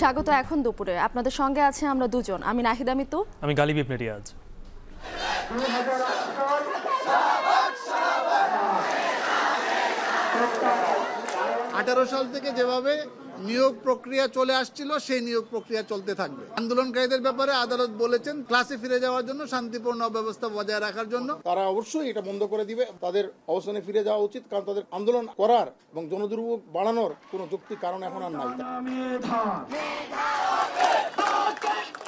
স্বাগত এখন দুপুরে আপনাদের সঙ্গে আছে আমরা দুজন, আমি নাহিদা মিতু, আমি গালিব ইবনে রিয়াজ। 18 সাল থেকে যেভাবে নিয়োগ প্রক্রিয়া চলে আসছিল সেই নিয়োগ প্রক্রিয়া চলতে থাকবে। আন্দোলনকারীদের ব্যাপারে আদালত বলেছেন ক্লাসে ফিরে যাওয়ার জন্য, শান্তিপূর্ণ ব্যবস্থা বজায় রাখার জন্য তারা অবশ্যই এটা বন্ধ করে দিবে। তাদের অবস্থানে ফিরে যাওয়া উচিত, কারণ তাদের আন্দোলন করার এবং জনদুর্ভোগ বাড়ানোর কোনো যৌক্তিক কারণ এখন আর নাই।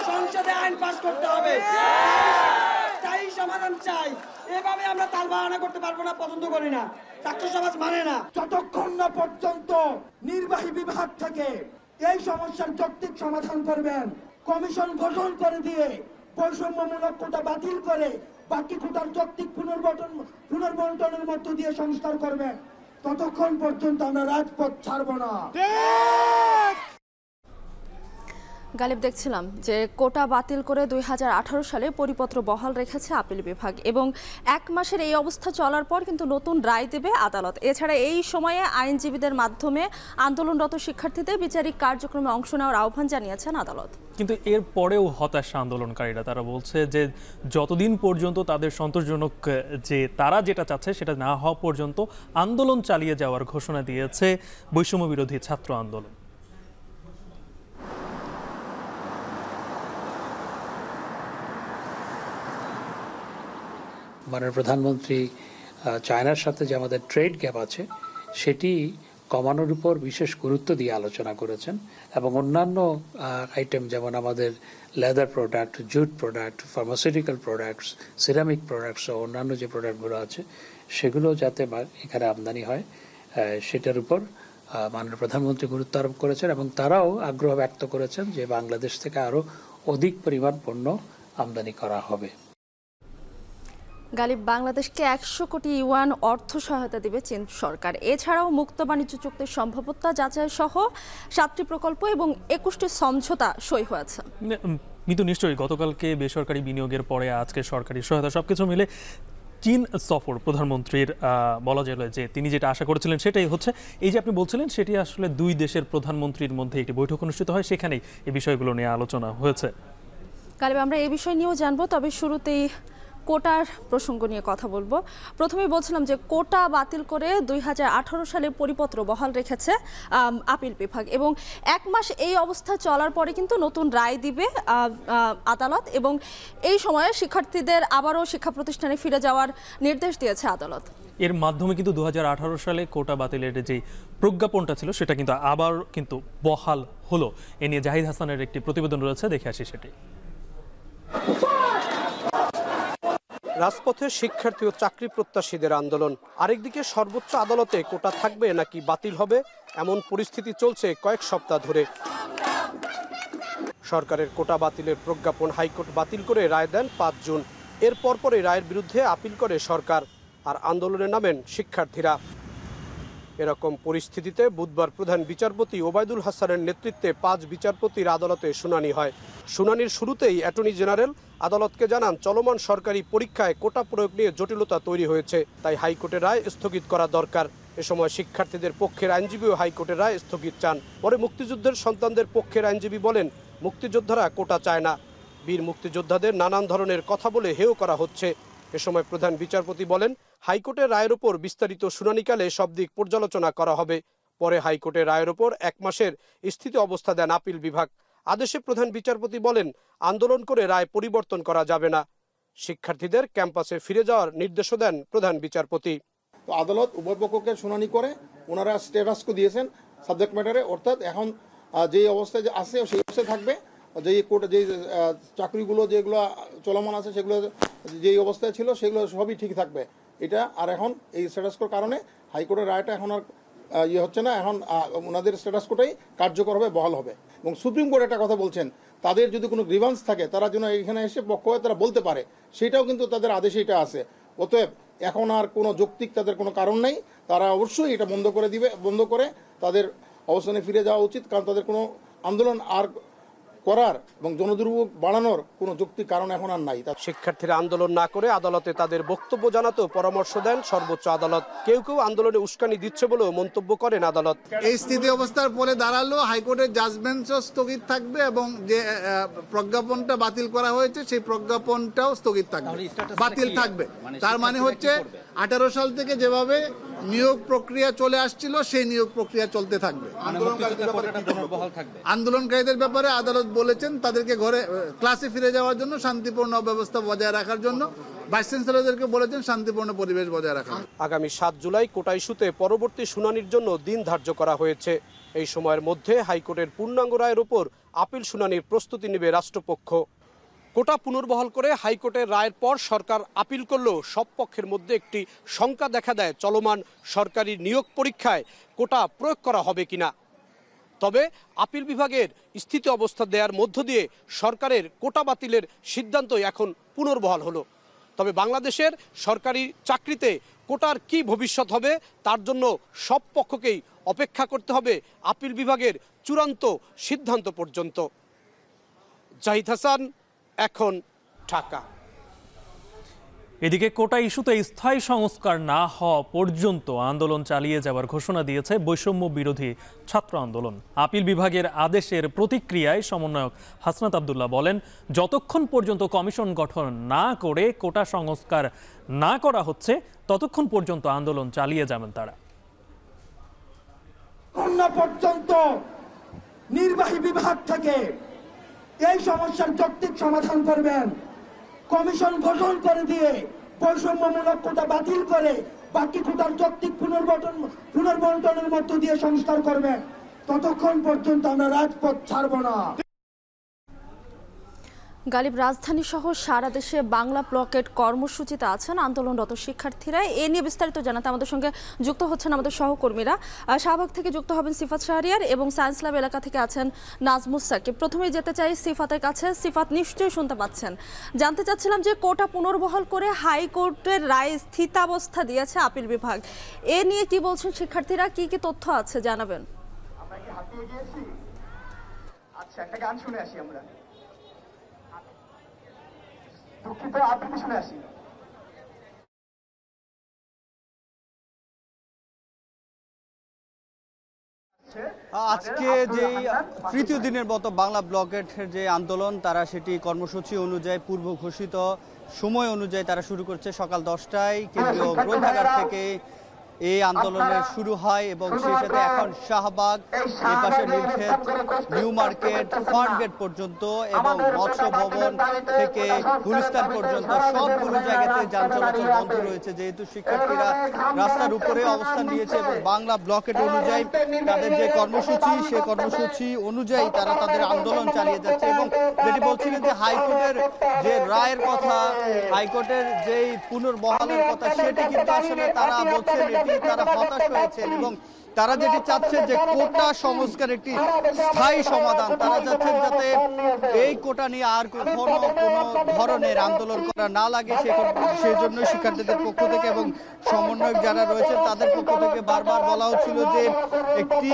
সংসদে আইন পাস করতে হবে, স্থায়ী সমাধান চাই। এভাবে আমরা তালবাহানা করতে পারবো না, পছন্দ করি না, ছাত্র সমাজ মানে না। যতক্ষণ না পর্যন্ত নির্বাহী বিভাগ থেকে এই সমস্যার যৌক্তিক সমাধান করবেন, কমিশন গঠন করে দিয়ে বৈষম্যমূলক কোটা বাতিল করে বাকি কোটার যৌক্তিক পুনর্বন্টনের মধ্য দিয়ে সংস্কার করবেন, ততক্ষণ পর্যন্ত আমরা রাজপথ ছাড়বো না। গালিব, দেখছিলাম যে কোটা বাতিল করে 2018 সালে পরিপত্র বহাল রেখেছে আপিল বিভাগ এবং 1 মাসের এই অবস্থা চলার পর কিন্তু নতুন রায় দেবে আদালত। এছাড়া এই সময়ে আইনজীবীদের মাধ্যমে আন্দোলনরত শিক্ষার্থীদের বিচারিক কার্যক্রমে অংশ নেওয়ার আহ্বান জানিয়েছেন আদালত। কিন্তু এর পরেও হতাশা আন্দোলনকারীরা, তারা বলছে যে যতদিন পর্যন্ত তাদের সন্তোষজনক যে তারা যেটা চাচ্ছে সেটা না হওয়া পর্যন্ত আন্দোলন চালিয়ে যাওয়ার ঘোষণা দিয়েছে বৈষম্য বিরোধী ছাত্র আন্দোলন। মাননীয় প্রধানমন্ত্রী চায়নার সাথে যে আমাদের ট্রেড গ্যাপ আছে সেটি কমানোর উপর বিশেষ গুরুত্ব দিয়ে আলোচনা করেছেন এবং অন্যান্য আইটেম যেমন আমাদের leather product, jute product, pharmaceutical products, ceramic products ও অন্যান্য যে প্রোডাক্টগুলো আছে সেগুলো যাতে এখানে আমদানি হয় সেটার উপর মাননীয় প্রধানমন্ত্রী গুরুত্ব আরোপ করেছেন এবং তারাও আগ্রহ ব্যক্ত করেছেন যে বাংলাদেশ থেকে আরও অধিক পরিমাণ পণ্য আমদানি করা হবে। গালিব, বাংলাদেশকে 100 কোটি ইউয়ান অর্থ সহায়তা দিবে চীন সরকার। এছাড়াও মুক্ত বাণিজ্য চুক্তির সম্ভাব্যতা যাচাই সহ 7টি প্রকল্প এবং 21টি সমঝোতা সই হয়েছে। কিন্তু নিশ্চয়ই গতকালকে বেসরকারি বিনিয়োগের পরে আজকে সরকারি সহায়তা সবকিছু মিলে চীন সফর প্রধানমন্ত্রীর বলা যায় যে তিনি যেটা আশা করেছিলেন সেটাই হচ্ছে। এই যে আপনি বলছিলেন সেটি আসলে দুই দেশের প্রধানমন্ত্রীর মধ্যে একটি বৈঠক অনুষ্ঠিত হয়, সেখানেই এই বিষয়গুলো নিয়ে আলোচনা হয়েছে। গালিব, আমরা এই বিষয় নিয়েও জানবো, তবে শুরুতেই কোটার প্রসঙ্গ নিয়ে কথা বলবো। প্রথমেই বলছিলাম যে কোটা বাতিল করে 2018 সালে পরিপত্র বহাল রেখেছে আপিল বিভাগ এবং 1 মাস এই অবস্থা চলার পরে কিন্তু নতুন রায় দিবে আদালত এবং এই সময়ে শিক্ষার্থীদের আবারও শিক্ষা প্রতিষ্ঠানে ফিরে যাওয়ার নির্দেশ দিয়েছে আদালত। এর মাধ্যমে কিন্তু 2018 সালে কোটা বাতিলের যে প্রজ্ঞাপনটা ছিল সেটা কিন্তু আবার কিন্তু বহাল হলো। এ নিয়ে জাহিদ হাসানের একটি প্রতিবেদন রয়েছে, দেখে আসি সেটি। রাজপথে শিক্ষার্থী ও চাকরি প্রত্যাশীদের আন্দোলন, আরেকদিকে সর্বোচ্চ আদালতে কোটা থাকবে নাকি বাতিল হবে এমন পরিস্থিতি চলছে কয়েক সপ্তাহ ধরে। সরকারের কোটা বাতিলের প্রজ্ঞাপন হাইকোর্ট বাতিল করে রায় দেন 5 জুন। এর পরপরই রায়ের বিরুদ্ধে আপিল করে সরকার আর আন্দোলনে নামেন শিক্ষার্থীরা। এরকম পরিস্থিতিতে বুধবার প্রধান বিচারপতি ওবায়দুল হাসানের নেতৃত্বে 5 বিচারপতির আদালতে শুনানি হয়। শুনানির শুরুতেই অ্যাটর্নি জেনারেল আদালতকে জানান চলমান সরকারি পরীক্ষায় কোটা প্রয়োগ নিয়ে জটিলতা তৈরি হয়েছে, তাই হাইকোর্টের রায় স্থগিত করা দরকার। এ সময় শিক্ষার্থীদের পক্ষের আইনজীবীও হাইকোর্টের রায় স্থগিত চান। পরে মুক্তিযুদ্ধের সন্তানদের পক্ষের আইনজীবী বলেন মুক্তিযোদ্ধারা কোটা চায় না, বীর মুক্তিযোদ্ধাদের নানান ধরনের কথা বলে হেয় করা হচ্ছে। এ সময় প্রধান বিচারপতি বলেন হাইকোর্টের রায়ের ওপর বিস্তারিত শুনানিকালে সব দিক পর্যালোচনা করা হবে। পরে হাইকোর্টের রায়ের ওপর 1 মাসের স্থিতি অবস্থা দেন আপিল বিভাগ। আদেশে প্রধান বিচারপতি বলেন আন্দোলন করে রায় পরিবর্তন করা যাবে না, শিক্ষার্থীদের ক্যাম্পাসে ফিরে যাওয়ার নির্দেশও দেন প্রধান বিচারপতি। তো আদালত উভয় পক্ষকে শুনানি করে ওনারা স্টেটাসকো দিয়েছেন সাবজেক্ট ম্যাটারে, অর্থাৎ এখন যে অবস্থায় আছে সেই অবস্থায় থাকবে। যেই কোর্ট যেই চাকরিগুলো যেগুলো চলমান আছে সেগুলো যেই অবস্থায় ছিল সেগুলো সবই ঠিক থাকবে এটা। আর এখন এই স্ট্যাটাসকোর কারণে হাইকোর্টের রায়টা এখন আর হচ্ছে না, এখন ওনাদের স্ট্যাটাসকোটাই কার্যকর হবে, বহাল হবে। এবং সুপ্রিম কোর্ট একটা কথা বলছেন, তাদের যদি কোনো গ্রিভান্স থাকে তারা যেন এখানে এসে পক্ষ হয়ে তারা বলতে পারে, সেটাও কিন্তু তাদের আদেশে এটা আছে। অতএব এখন আর কোনো যৌক্তিক তাদের কোনো কারণ নেই, তারা অবশ্যই এটা বন্ধ করে তাদের অবস্থানে ফিরে যাওয়া উচিত, কারণ তাদের কোনো আন্দোলন আর করার এবং জনদুর্ভোগ বাড়ানোর কোনো যৌক্তিক কারণ এখন আর নাই। শিক্ষার্থীরা আন্দোলন না করে আদালতে তাদের বক্তব্য জানাতেও পরামর্শ দেন সর্বোচ্চ আদালত। কেউ কেউ আন্দোলনে উস্কানি দিচ্ছে বলেও মন্তব্য করেন আদালত। এই স্থিতি অবস্থার ফলে দাঁড়ালো হাইকোর্টের জাজমেন্টও স্থগিত থাকবে এবং যে প্রজ্ঞাপনটা বাতিল করা হয়েছে সেই প্রজ্ঞাপনটাও স্থগিত থাকবে, বাতিল থাকবে। তার মানে হচ্ছে 18 সাল থেকে যেভাবে নিয়োগ প্রক্রিয়া চলে আসছিল সেই নিয়োগ প্রক্রিয়া চলতে থাকবে। আন্দোলনকারীদের ব্যাপারে আদালত বলেছেন তাদেরকে ঘরে ক্লাসে ফিরে যাওয়ার জন্য শান্তিপূর্ণ ব্যবস্থা বজায় রাখার জন্য ভাইস চ্যান্সেলরদেরকে বলেছেন শান্তিপূর্ণ পরিবেশ বজায় রাখা। আগামী 7 জুলাই কোটা ইস্যুতে পরবর্তী শুনানির জন্য দিন ধার্য করা হয়েছে। এই সময়ের মধ্যে হাইকোর্টের পূর্ণাঙ্গ রায়ের উপর আপিল শুনানির প্রস্তুতি নেবে রাষ্ট্রপক্ষ। কোটা পুনর্বহাল করে হাইকোর্টের রায়ের পর সরকার আপিল করলেও সব পক্ষের মধ্যে একটি শঙ্কা দেখা দেয় চলমান সরকারি নিয়োগ পরীক্ষায় কোটা প্রয়োগ করা হবে কিনা। তবে আপিল বিভাগের স্থিতি অবস্থা দেওয়ার মধ্য দিয়ে সরকারের কোটা বাতিলের সিদ্ধান্তই এখন পুনর্বহাল হলো। তবে বাংলাদেশের সরকারি চাকরিতে কোটার কি ভবিষ্যৎ হবে তার জন্য সব পক্ষকেই অপেক্ষা করতে হবে আপিল বিভাগের চূড়ান্ত সিদ্ধান্ত পর্যন্ত। জাহিদ হাসান, এখন ঢাকা। এদিকে কোটা ইস্যুতে স্থায়ী সংস্কার না হওয়া পর্যন্ত আন্দোলন চালিয়ে যাওয়ার ঘোষণা দিয়েছে বৈষম্য বিরোধী ছাত্র আন্দোলন। আপিল বিভাগের আদেশের প্রতিক্রিয়ায় সমন্বয়ক হাসনাত আব্দুল্লাহ বলেন, যতক্ষণ পর্যন্ত কমিশন গঠন না করে কোটা সংস্কার না করা হচ্ছে ততক্ষণ পর্যন্ত আন্দোলন চালিয়ে যাবেন তারা। পর্যন্ত নির্বাহী বিভাগ থেকে এই সমস্যার যৌক্তিক সমাধান করবেন, কমিশন গঠন করে দিয়ে বৈষম্যমূলক কোটা বাতিল করে বাকি কোটার যৌক্তিক পুনর্বন্টনের মধ্য দিয়ে সংস্কার করবেন, ততক্ষণ পর্যন্ত আমরা রাজপথ ছাড়ব না। গালিব, রাজধানী সহ সারা দেশে বাংলা ব্লকেট কর্মসূচিতে আছেন আন্দোলনরত শিক্ষার্থীরা। এ নিয়ে বিস্তারিত জানাতে আমাদের সঙ্গে যুক্ত হচ্ছেন আমাদের সহকর্মীরা। শাহবাগ থেকে যুক্ত হবেন সিফাত শাহরিয়ার এবং সায়েন্স ল্যাব এলাকা থেকে আছেন নাজমুস সাকিব। প্রথমেই যেতে চাই সিফাতের কাছে। সিফাত, নিশ্চয়ই শুনতে পাচ্ছেন। জানতে চাচ্ছিলাম যে কোটা পুনর্বহাল করে হাইকোর্টের রায় স্থিতাবস্থা দিয়েছে আপিল বিভাগ, এ নিয়ে কি বলছেন শিক্ষার্থীরা, কি কি তথ্য আছে জানাবেন। আমরা কি হাতিয়ে গিয়েছি? আচ্ছা, একটা গান শুনে আসি আমরা। দুঃখিত, আপনি শুনে আসি। আজকে যে তৃতীয় দিনের মতো বাংলা ব্লকেটের যে আন্দোলন, তারা সেটি কর্মসূচি অনুযায়ী পূর্ব ঘোষিত সময় অনুযায়ী তারা শুরু করছে। সকাল 10টায় কেন্দ্রীয় গ্রন্থাগার থেকে এই আন্দোলনের শুরু হয় এবং সেই সাথে এখন শাহবাগ, এই পাশে নীলক্ষেত, নিউ মার্কেট, ফার্মগেট পর্যন্ত এবং মৎস্য ভবন থেকে গুলিস্তান পর্যন্ত সবগুলো জায়গাতে যান চলাচল বন্ধ রয়েছে, যেহেতু শিক্ষার্থীরা রাস্তার উপরে অবস্থান নিয়েছে এবং বাংলা ব্লকেট অনুযায়ী তাদের যে কর্মসূচি, সেই কর্মসূচি অনুযায়ী তারা তাদের আন্দোলন চালিয়ে যাচ্ছে। এবং যেটি বলছিলেন যে হাইকোর্টের যে রায়ের কথা, হাইকোর্টের যেই পুনর্বহালের কথা, সেটি কিন্তু আসলে তারা বলছেন তারা হতাশ হয়েছেন এবং তারা যেটি চাচ্ছে যে কোটা সংস্কার একটি স্থায়ী সমাধান। তারা চাচ্ছেন যাতে এই কোটা নিয়ে আর কোনো ধরনের আন্দোলন করা না লাগে, সেই জন্য শিক্ষার্থীদের পক্ষ থেকে এবং সমন্বয়ক যারা রয়েছেন তাদের পক্ষ থেকে বারবার বলা হচ্ছিল যে একটি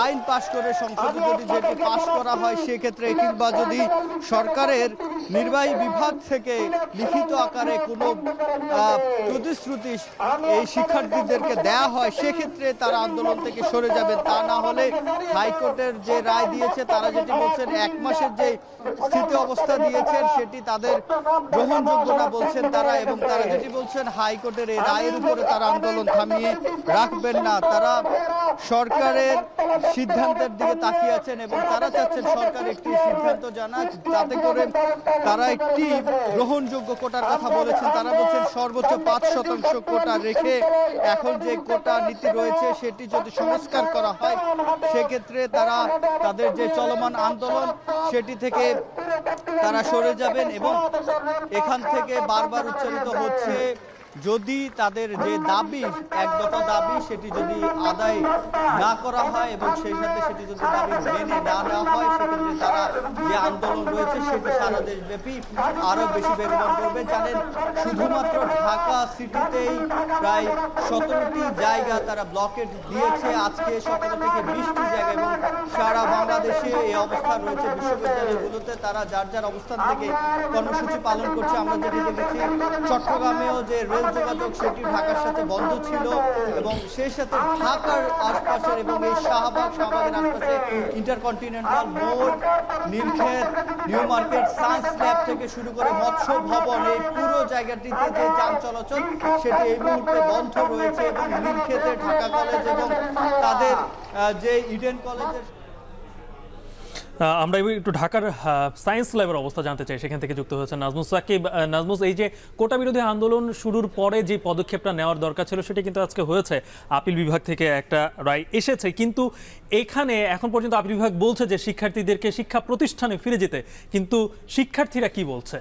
আইন পাশ করে সংসদে যদি যেটি পাশ করা হয়, সেক্ষেত্রে কিংবা যদি সরকারের নির্বাহী বিভাগ থেকে লিখিত আকারে কোনো প্রতিশ্রুতি এই শিক্ষার্থীদেরকে দেয়া হয়, সেক্ষেত্রে তারা আন্দোলন থেকে সরে যাবেন। তা না হলে হাইকোর্টের যে রায় দিয়েছে, তারা যেটি বলছেন 1 মাসের যে স্থিতি অবস্থা দিয়েছেন সেটি তাদের গ্রহণযোগ্য না বলছেন তারা, এবং তারা যেটি বলছেন হাইকোর্টের এই রায়ের উপরে তারা আন্দোলন থামিয়ে রাখবেন না। তারা সরকারের সিদ্ধান্তের দিকে তাকিয়ে আছেন এবং তারা চাচ্ছেন সরকার একটি সিদ্ধান্ত জানাক, যাতে করে তারা একটি গ্রহণযোগ্য কোটার কথা বলেছেন। তারা বলছেন সর্বোচ্চ 5% কোটা রেখে এখন যে কোটা নীতি রয়েছে সেটি যদি সংস্কার করা হয়, সেক্ষেত্রে তারা তাদের যে চলমান আন্দোলন সেটি থেকে তারা সরে যাবেন। এবং এখান থেকে বারবার উচ্চারিত হচ্ছে যদি তাদের যে দাবি, এক দফা দাবি, সেটি যদি আদায় না করা হয় এবং সেই সাথে সেটি যদি দাবি মেনে না নেওয়া হয়, সেক্ষেত্রে তারা যে আন্দোলন রয়েছে সেটি সারা দেশব্যাপী আরো বেশি বেগবান করবে। জানেন, শুধুমাত্র ঢাকা সিটিতেই প্রায় 17টি জায়গা তারা ব্লকেট দিয়েছে আজকে, 17 থেকে 20টি জায়গা, এবং সারা বাংলাদেশে এই অবস্থা রয়েছে। বিশ্ববিদ্যালয়গুলোতে তারা যার যার অবস্থান থেকে কর্মসূচি পালন করছে। আমরা যেটি দেখেছি, চট্টগ্রামেও যে রেল যোগাযোগ সেটি ঢাকার সাথে বন্ধ ছিল, এবং সেই সাথে ঢাকার আশপাশের এবং এই শাহবাগের আশপাশে ইন্টারকন্টিনেন্টাল মোড়, Nilkhet, new market, science lab থেকে শুরু করে মৎস্য ভবন, এই পুরো জায়গাটিতে যে যান চলাচল সেটি এই মুহূর্তে বন্ধ রয়েছে। এবং নীলক্ষেতে ঢাকা কলেজ এবং তাদের যে ইডেন কলেজের, আমরা একটু ঢাকার সায়েন্স ল্যাবের অবস্থা জানতে চাই। সেখান থেকে যুক্ত হয়েছে নাজমুস সাকিব। নাজমুস, এই যে কোটা বিরোধী আন্দোলন শুরুর পরে যে পদক্ষেপটা নেওয়ার দরকার ছিল সেটা কিন্তু আজকে হয়েছে, আপিল বিভাগ থেকে একটা রায় এসেছে, কিন্তু এখানে এখন পর্যন্ত আপিল বিভাগ বলছে যে শিক্ষার্থীদেরকে শিক্ষা প্রতিষ্ঠানে ফিরে যেতে, কিন্তু শিক্ষার্থীরা কি বলছে?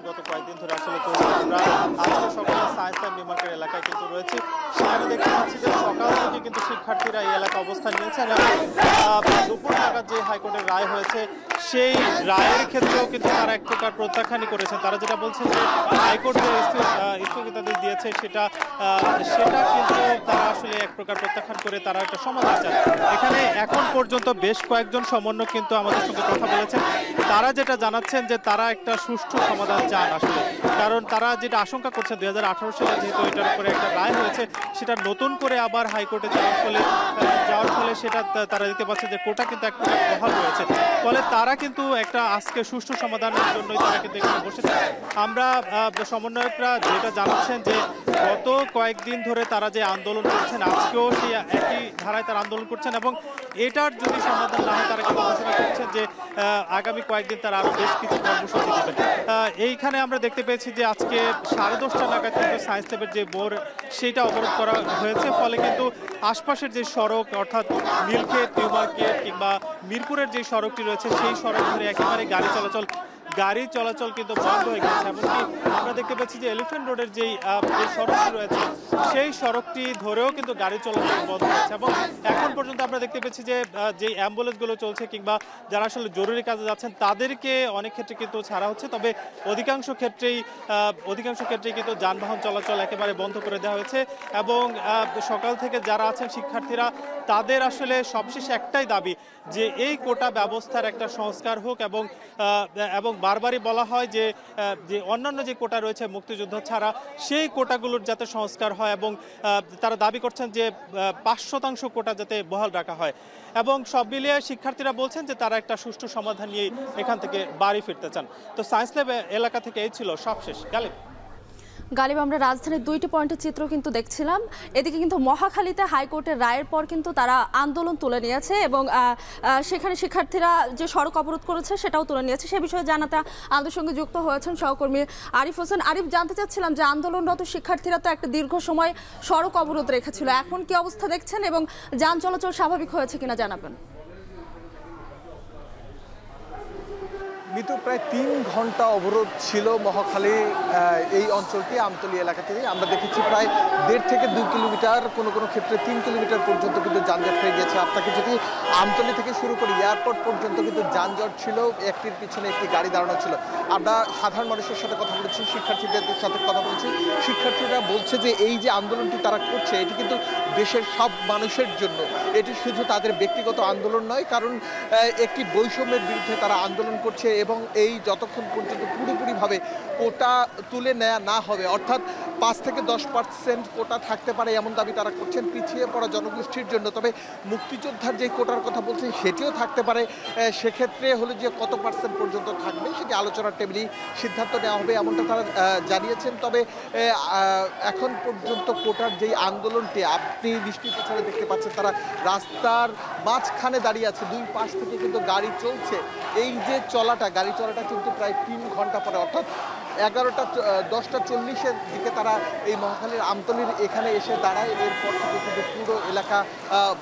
গত কয়েকদিন ধরে আসলে চলছে। আমরা আজকে সকালে সায়েন্স ল্যাব নিউ মার্কেট এলাকায় কিন্তু রয়েছি। সেখানে দেখতে পাচ্ছি যে সকাল থেকে কিন্তু শিক্ষার্থীরা এই এলাকায় অবস্থান নিয়েছেন, এবং দুপুর নাগাদ যে হাইকোর্টের রায় হয়েছে সেই রায়ের ক্ষেত্রেও কিন্তু তারা এক প্রকার প্রত্যাখ্যানই করেছেন। তারা যেটা বলছেন যে হাইকোর্ট যে স্থগিতাদেশ দিয়েছে সেটা কিন্তু তারা আসলে এক প্রকার প্রত্যাখ্যান করে তারা একটা সমাধান চান। এখানে এখন পর্যন্ত বেশ কয়েকজন সমন্বয়ক কিন্তু আমাদের সঙ্গে কথা বলেছেন। তারা যেটা জানাচ্ছেন যে তারা একটা সুষ্ঠু সমাধান চান আসলে, কারণ তারা যেটা আশঙ্কা করছেন 2018 সালে যেহেতু এটার উপরে একটা রায় হয়েছে, সেটা নতুন করে আবার হাইকোর্টে যাওয়ার ফলে সেটা তারা দেখতে পাচ্ছে যে কোটা কিন্তু এক প্রকার বহাল রয়েছে। ফলে তারা কিন্তু একটা আজকে সুষ্ঠু সমাধানের জন্যই তারা কিন্তু এখানে বসেছে। আমরা সমন্বয়করা যেটা জানাচ্ছেন যে গত কয়েকদিন ধরে তারা যে আন্দোলন করছেন, আজকেও সেই একই ধারায় তারা আন্দোলন করছেন, এবং এটার যদি সমাধান না হয় তারা কিন্তু ঘোষণা করছেন যে আগামী কয়েকদিন তারা আরো বেশ কিছু কর্মসূচি দেবেন। এইখানে আমরা দেখতে পেয়েছি যে আজকে 10:30 নাগাদ কিন্তু সায়েন্স ল্যাবের যে মোড় সেটা অবরোধ করা হয়েছে। ফলে কিন্তু আশপাশের যে সড়ক, অর্থাৎ নীলক্ষেত, নিউ মার্কেট কিংবা মিরপুরের যে সড়কটি রয়েছে সেই সড়ক ধরে একেবারে গাড়ি চলাচল কিন্তু বন্ধ হয়ে গেছে। এমনকি আমরা দেখতে পাচ্ছি যে এলিফ্যান্ট রোডের যে সড়কটি রয়েছে সেই সড়কটি ধরেও কিন্তু গাড়ি চলাচল বন্ধ হয়েছে, এবং এখন পর্যন্ত আমরা দেখতে পাচ্ছি যে যেই অ্যাম্বুলেন্সগুলো চলছে কিংবা যারা আসলে জরুরি কাজে যাচ্ছেন তাদেরকে অনেক ক্ষেত্রে কিন্তু ছাড়া হচ্ছে, তবে অধিকাংশ ক্ষেত্রেই কিন্তু যানবাহন চলাচল একেবারে বন্ধ করে দেওয়া হয়েছে। এবং সকাল থেকে যারা আছেন শিক্ষার্থীরা, তাদের আসলে সবশেষ একটাই দাবি যে এই কোটা ব্যবস্থার একটা সংস্কার হোক, এবং বারবারই বলা হয় যে অন্যান্য যে কোটা রয়েছে মুক্তিযুদ্ধ ছাড়া সেই কোটাগুলোর যাতে সংস্কার হয়, এবং তারা দাবি করছেন যে 5% কোটা যাতে বহাল রাখা হয়। এবং সব মিলিয়ে শিক্ষার্থীরা বলছেন যে তারা একটা সুষ্ঠু সমাধান নিয়ে এখান থেকে বাড়ি ফিরতে চান। তো সায়েন্স ল্যাব এলাকা থেকে এই ছিল সবশেষ। গালিব, আমরা রাজধানীর 2টি পয়েন্টের চিত্র কিন্তু দেখছিলাম। এদিকে কিন্তু মহাখালীতে হাইকোর্টের রায়ের পর কিন্তু তারা আন্দোলন তুলে নিয়েছে, এবং সেখানে শিক্ষার্থীরা যে সড়ক অবরোধ করেছে সেটাও তুলে নিয়েছে। সে বিষয়ে জানাতে আমাদের সঙ্গে যুক্ত হয়েছেন সহকর্মী আরিফ হোসেন। আরিফ, জানতে চাচ্ছিলাম যে আন্দোলনরত শিক্ষার্থীরা তো একটা দীর্ঘ সময় সড়ক অবরোধ রেখেছিল, এখন কি অবস্থা দেখছেন এবং যান চলাচল স্বাভাবিক হয়েছে কিনা জানাবেন। মিতু, প্রায় 3 ঘন্টা অবরোধ ছিল মহাখালী এই অঞ্চলটি, আমতলী এলাকা থেকে। আমরা দেখেছি প্রায় 1.5 থেকে 2 কিলোমিটার, কোনো ক্ষেত্রে 3 কিলোমিটার পর্যন্ত কিন্তু যানজট হয়ে গেছে। আপনাকে যদি আমতলী থেকে শুরু করি এয়ারপোর্ট পর্যন্ত কিন্তু যানজট ছিল, একটির পিছনে একটি গাড়ি দাঁড়ানো ছিল। আমরা সাধারণ মানুষের সাথে কথা বলেছি, শিক্ষার্থীদের সাথে কথা বলেছি। শিক্ষার্থীরা বলছে যে এই যে আন্দোলনটি তারা করছে এটি কিন্তু দেশের সব মানুষের জন্য, এটি শুধু তাদের ব্যক্তিগত আন্দোলন নয়, কারণ একটি বৈষম্যের বিরুদ্ধে তারা আন্দোলন করছে, এবং এই যতক্ষণ পর্যন্ত পুরোপুরিভাবে কোটা তুলে নেওয়া না হবে, অর্থাৎ 5 থেকে 10% কোটা থাকতে পারে এমন দাবি তারা করছেন পিছিয়ে পড়া জনগোষ্ঠীর জন্য। তবে মুক্তিযোদ্ধার যে কোটার কথা বলছেন সেটিও থাকতে পারে, সেক্ষেত্রে হলো যে কত % পর্যন্ত থাকবে সেটি আলোচনার টেবিলেই সিদ্ধান্ত নেওয়া হবে এমনটা তারা জানিয়েছেন। তবে এখন পর্যন্ত কোটার যেই আন্দোলনটি আপনি বৃষ্টির পিছনে দেখতে পাচ্ছেন, তারা রাস্তার মাঝখানে দাঁড়িয়ে আছে, 2 পাশ থেকে কিন্তু গাড়ি চলছে। এই যে গাড়ি চলাটা কিন্তু প্রায় 3 ঘন্টা পরে, অর্থাৎ 10:40 দিকে তারা এই মহাখালীর আমতলীর এখানে এসে দাঁড়ায়। এরপর থেকে কিন্তু পুরো এলাকা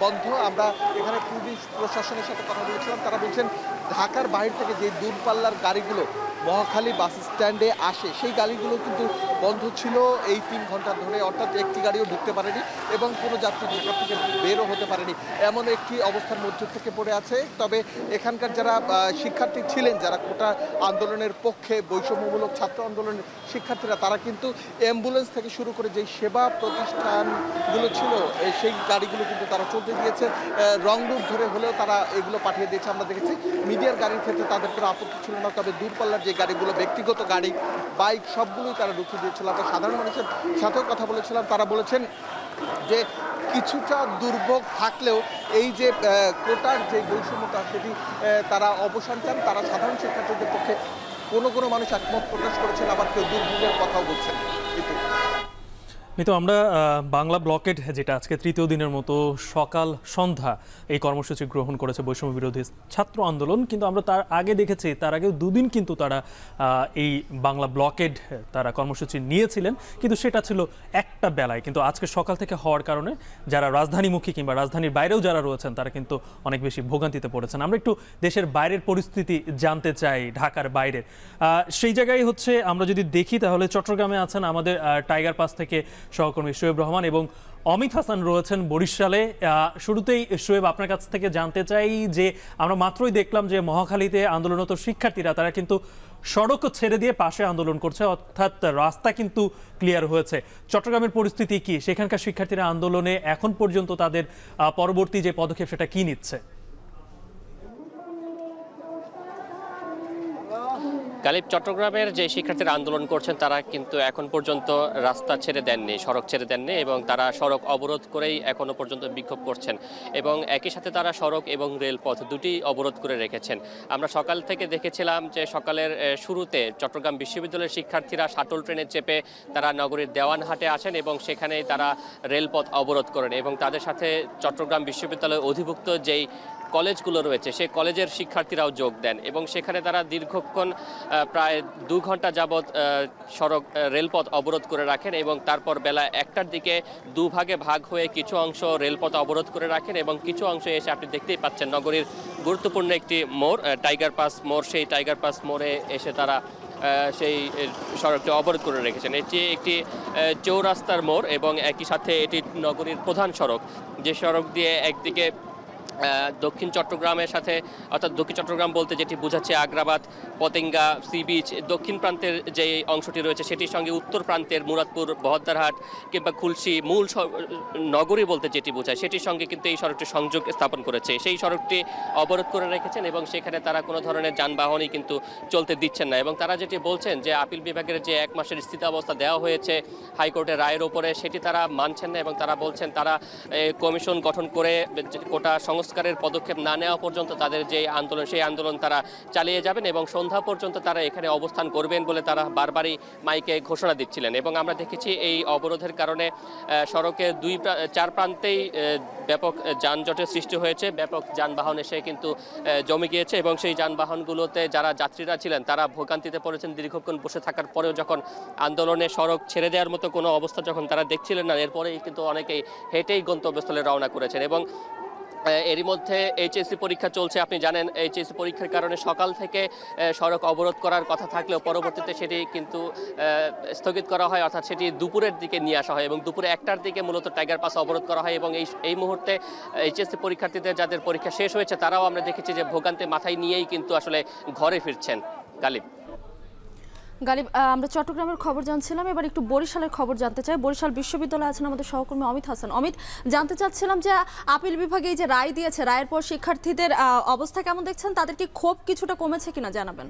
বন্ধ। আমরা এখানে পুলিশ প্রশাসনের সাথে কথা বলেছিলাম, তারা বলছেন ঢাকার বাইরে থেকে যে দূরপাল্লার গাড়িগুলো মহাখালী বাস স্ট্যান্ডে আসে সেই গাড়িগুলো কিন্তু বন্ধ ছিল এই 3 ঘন্টা ধরে, অর্থাৎ একটি গাড়িও ঢুকতে পারেনি এবং কোনো যাত্রী ঢাকা থেকে বেরও হতে পারেনি, এমন একটি অবস্থার মধ্যে থেকে পড়ে আছে। তবে এখানকার যারা শিক্ষার্থী ছিলেন, যারা কোটা আন্দোলনের পক্ষে, বৈষম্যমূলক ছাত্র আন্দোলনের শিক্ষার্থীরা, তারা কিন্তু অ্যাম্বুলেন্স থেকে শুরু করে যেই সেবা প্রতিষ্ঠানগুলো ছিল সেই গাড়িগুলো কিন্তু তারা চলতে দিয়েছে। রং রুট ধরে হলেও তারা এগুলো পাঠিয়ে দিয়েছে। আমরা দেখেছি মিডিয়ার গাড়ির ক্ষেত্রে তাদের কোনো আপত্তি ছিল না, তবে দূরপাল্লার যে গাড়িগুলো, ব্যক্তিগত গাড়ি, বাইক, সবগুলোই তারা রুখে দিয়েছিল। আমরা সাধারণ মানুষের সাথেও কথা বলেছিলাম, তারা বলেছেন যে কিছুটা দুর্ভোগ থাকলেও এই যে কোটার যে বৈষম্যতা সেটি তারা অবসান চান। তারা সাধারণ শিক্ষার্থীদের পক্ষে কোনো মানুষ একমত প্রকাশ করেছেন, আবার কেউ দুর্ভোগের কথাও বলছেন। কিন্তু আমরা বাংলা ব্লকেড যেটা আজকে তৃতীয় দিনের মতো সকাল সন্ধ্যা এই কর্মসূচি গ্রহণ করেছে বৈষম্য বিরোধী ছাত্র আন্দোলন, কিন্তু আমরা তার আগে দেখেছি তার আগে দুদিন কিন্তু তারা এই বাংলা ব্লকেড তারা কর্মসূচি নিয়েছিলেন, কিন্তু সেটা ছিল একটা বেলায়। কিন্তু আজকে সকাল থেকে হওয়ার কারণে যারা রাজধানীমুখী কিংবা রাজধানীর বাইরেও যারা রয়েছেন তারা কিন্তু অনেক বেশি ভোগান্তিতে পড়েছেন। আমরা একটু দেশের বাইরের পরিস্থিতি জানতে চাই, ঢাকার বাইরের সেই জায়গায় হচ্ছে আমরা যদি দেখি তাহলে চট্টগ্রামে আছেন আমাদের টাইগার পাস থেকে সহকর্মী শোয়েব রহমান এবং অমিত হাসান রয়েছেন বরিশালে। শুরুতেই শোয়েব, আপনার কাছ থেকে জানতে চাই যে আমরা মাত্রই দেখলাম যে মহাখালীতে আন্দোলনরত শিক্ষার্থীরা তারা কিন্তু সড়ক ছেড়ে দিয়ে পাশে আন্দোলন করছে, অর্থাৎ রাস্তা কিন্তু ক্লিয়ার হয়েছে। চট্টগ্রামের পরিস্থিতি কি? সেখানকার শিক্ষার্থীরা আন্দোলনে এখন পর্যন্ত তাদের পরবর্তী যে পদক্ষেপ সেটা কি নিচ্ছে? গালিব, চট্টগ্রামের যে শিক্ষার্থীরা আন্দোলন করছেন তারা কিন্তু এখন পর্যন্ত রাস্তা ছেড়ে দেননি, সড়ক ছেড়ে দেননি এবং তারা সড়ক অবরোধ করেই এখনো পর্যন্ত বিক্ষোভ করছেন এবং একই সাথে তারা সড়ক এবং রেলপথ দুটি অবরোধ করে রেখেছেন। আমরা সকাল থেকে দেখেছিলাম যে সকালের শুরুতে চট্টগ্রাম বিশ্ববিদ্যালয়ের শিক্ষার্থীরা শাটল ট্রেনে চেপে তারা নগরীর দেওয়ানহাটে আসেন এবং সেখানেই তারা রেলপথ অবরোধ করেন এবং তাদের সাথে চট্টগ্রাম বিশ্ববিদ্যালয়ে অধিভুক্ত যেই কলেজগুলো রয়েছে সেই কলেজের শিক্ষার্থীরাও যোগ দেন এবং সেখানে তারা দীর্ঘক্ষণ প্রায় 2 ঘন্টা যাবৎ সড়ক রেলপথ অবরোধ করে রাখেন এবং তারপর বেলা 1টার দিকে দুভাগে ভাগ হয়ে কিছু অংশ রেলপথ অবরোধ করে রাখেন এবং কিছু অংশ এসে আপনি দেখতেই পাচ্ছেন নগরীর গুরুত্বপূর্ণ একটি মোড় টাইগার পাস মোড়, সেই টাইগার পাস মোড়ে এসে তারা সেই সড়কটি অবরোধ করে রেখেছেন। এটি একটি চৌরাস্তার মোড় এবং একই সাথে এটি নগরীর প্রধান সড়ক, যে সড়ক দিয়ে একদিকে দক্ষিণ চট্টগ্রামের সাথে, অর্থাৎ দক্ষিণ চট্টগ্রাম বলতে যেটি বোঝাচ্ছে আগ্রাবাদ, পতেঙ্গা, সি বিচ, দক্ষিণ প্রান্তের যে অংশটি রয়েছে সেটির সঙ্গে উত্তর প্রান্তের মুরাদপুর, বহদ্দারহাট কিংবা খুলশি মূল নগরী বলতে যেটি বোঝায় সেটির সঙ্গে কিন্তু এই সড়কটি সংযোগ স্থাপন করেছে। সেই সড়কটি অবরোধ করে রেখেছেন এবং সেখানে তারা কোনো ধরনের যানবাহনই কিন্তু চলতে দিচ্ছেন না এবং তারা যেটি বলছেন যে আপিল বিভাগের যে 1 মাসের স্থিতাবস্থা দেওয়া হয়েছে হাইকোর্টের রায়ের ওপরে সেটি তারা মানছেন না এবং তারা বলছেন তারা কমিশন গঠন করে কোটা সংস্কারের পদক্ষেপ না নেওয়া পর্যন্ত তাদের যে আন্দোলন সেই আন্দোলন তারা চালিয়ে যাবেন এবং সন্ধ্যা পর্যন্ত তারা এখানে অবস্থান করবেন বলে তারা বারবারই মাইকে ঘোষণা দিচ্ছিলেন এবং আমরা দেখেছি এই অবরোধের কারণে সড়কের 4 প্রান্তেই ব্যাপক যানজটের সৃষ্টি হয়েছে, ব্যাপক যানবাহন এসে কিন্তু জমে গিয়েছে এবং সেই যানবাহনগুলোতে যারা যাত্রীরা ছিলেন তারা ভোগান্তিতে পড়েছেন। দীর্ঘক্ষণ বসে থাকার পরেও যখন আন্দোলনে সড়ক ছেড়ে দেওয়ার মতো কোনো অবস্থা যখন তারা দেখছিলেন না, এরপরেই কিন্তু অনেকেই হেঁটেই গন্তব্যস্থলে রওনা করেছেন এবং এরই মধ্যে এইচএসসি পরীক্ষা চলছে। আপনি জানেন এইচএসসি পরীক্ষার কারণে সকাল থেকে সড়ক অবরোধ করার কথা থাকলেও পরবর্তীতে সেটি কিন্তু স্থগিত করা হয়, অর্থাৎ সেটি দুপুরের দিকে নিয়ে আসা হয় এবং দুপুরে 1টার দিকে মূলত টাইগার পাস অবরোধ করা হয় এবং এই মুহূর্তে এইচএসসি পরীক্ষার্থীদের যাদের পরীক্ষা শেষ হয়েছে তারাও আমরা দেখেছি যে ভোগান্তি মাথায় নিয়েই কিন্তু আসলে ঘরে ফিরছেন। গালিব, আমরা চট্টগ্রামের খবর জানছিলাম, এবার একটু বরিশালের খবর জানতে চাই। বরিশাল বিশ্ববিদ্যালয়ে আছেন আমাদের সহকর্মী অমিত হাসান। অমিত, জানতে চাচ্ছিলাম যে আপিল বিভাগে এই যে রায় দিয়েছে, রায়ের পর শিক্ষার্থীদের অবস্থা কেমন দেখছেন, তাদের কি ক্ষোভ কিছুটা কমেছে কিনা জানাবেন।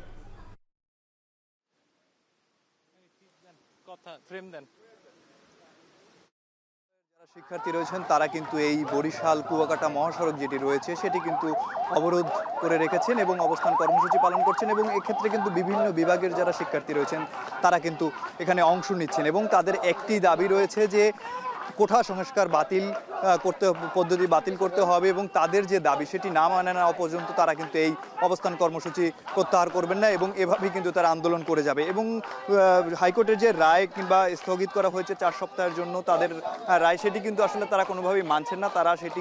শিক্ষার্থী রয়েছেন তারা কিন্তু এই বরিশাল কুয়াকাটা মহাসড়ক যেটি রয়েছে সেটি কিন্তু অবরোধ করে রেখেছেন এবং অবস্থান কর্মসূচি পালন করছেন এবং এক্ষেত্রে কিন্তু বিভিন্ন বিভাগের যারা শিক্ষার্থী রয়েছেন তারা কিন্তু এখানে অংশ নিচ্ছেন এবং তাদের একটি দাবি রয়েছে যে কোঠা সংস্কার পদ্ধতি বাতিল করতে হবে এবং তাদের যে দাবি সেটি না মানে না পর্যন্ত তারা কিন্তু এই অবস্থান কর্মসূচি প্রত্যাহার করবেন না এবং এভাবেই কিন্তু তারা আন্দোলন করে যাবে। এবং হাইকোর্টের যে রায় কিংবা স্থগিত করা হয়েছে 4 সপ্তাহের জন্য তাদের রায়, সেটি কিন্তু আসলে তারা কোনোভাবেই মানছেন না। তারা সেটি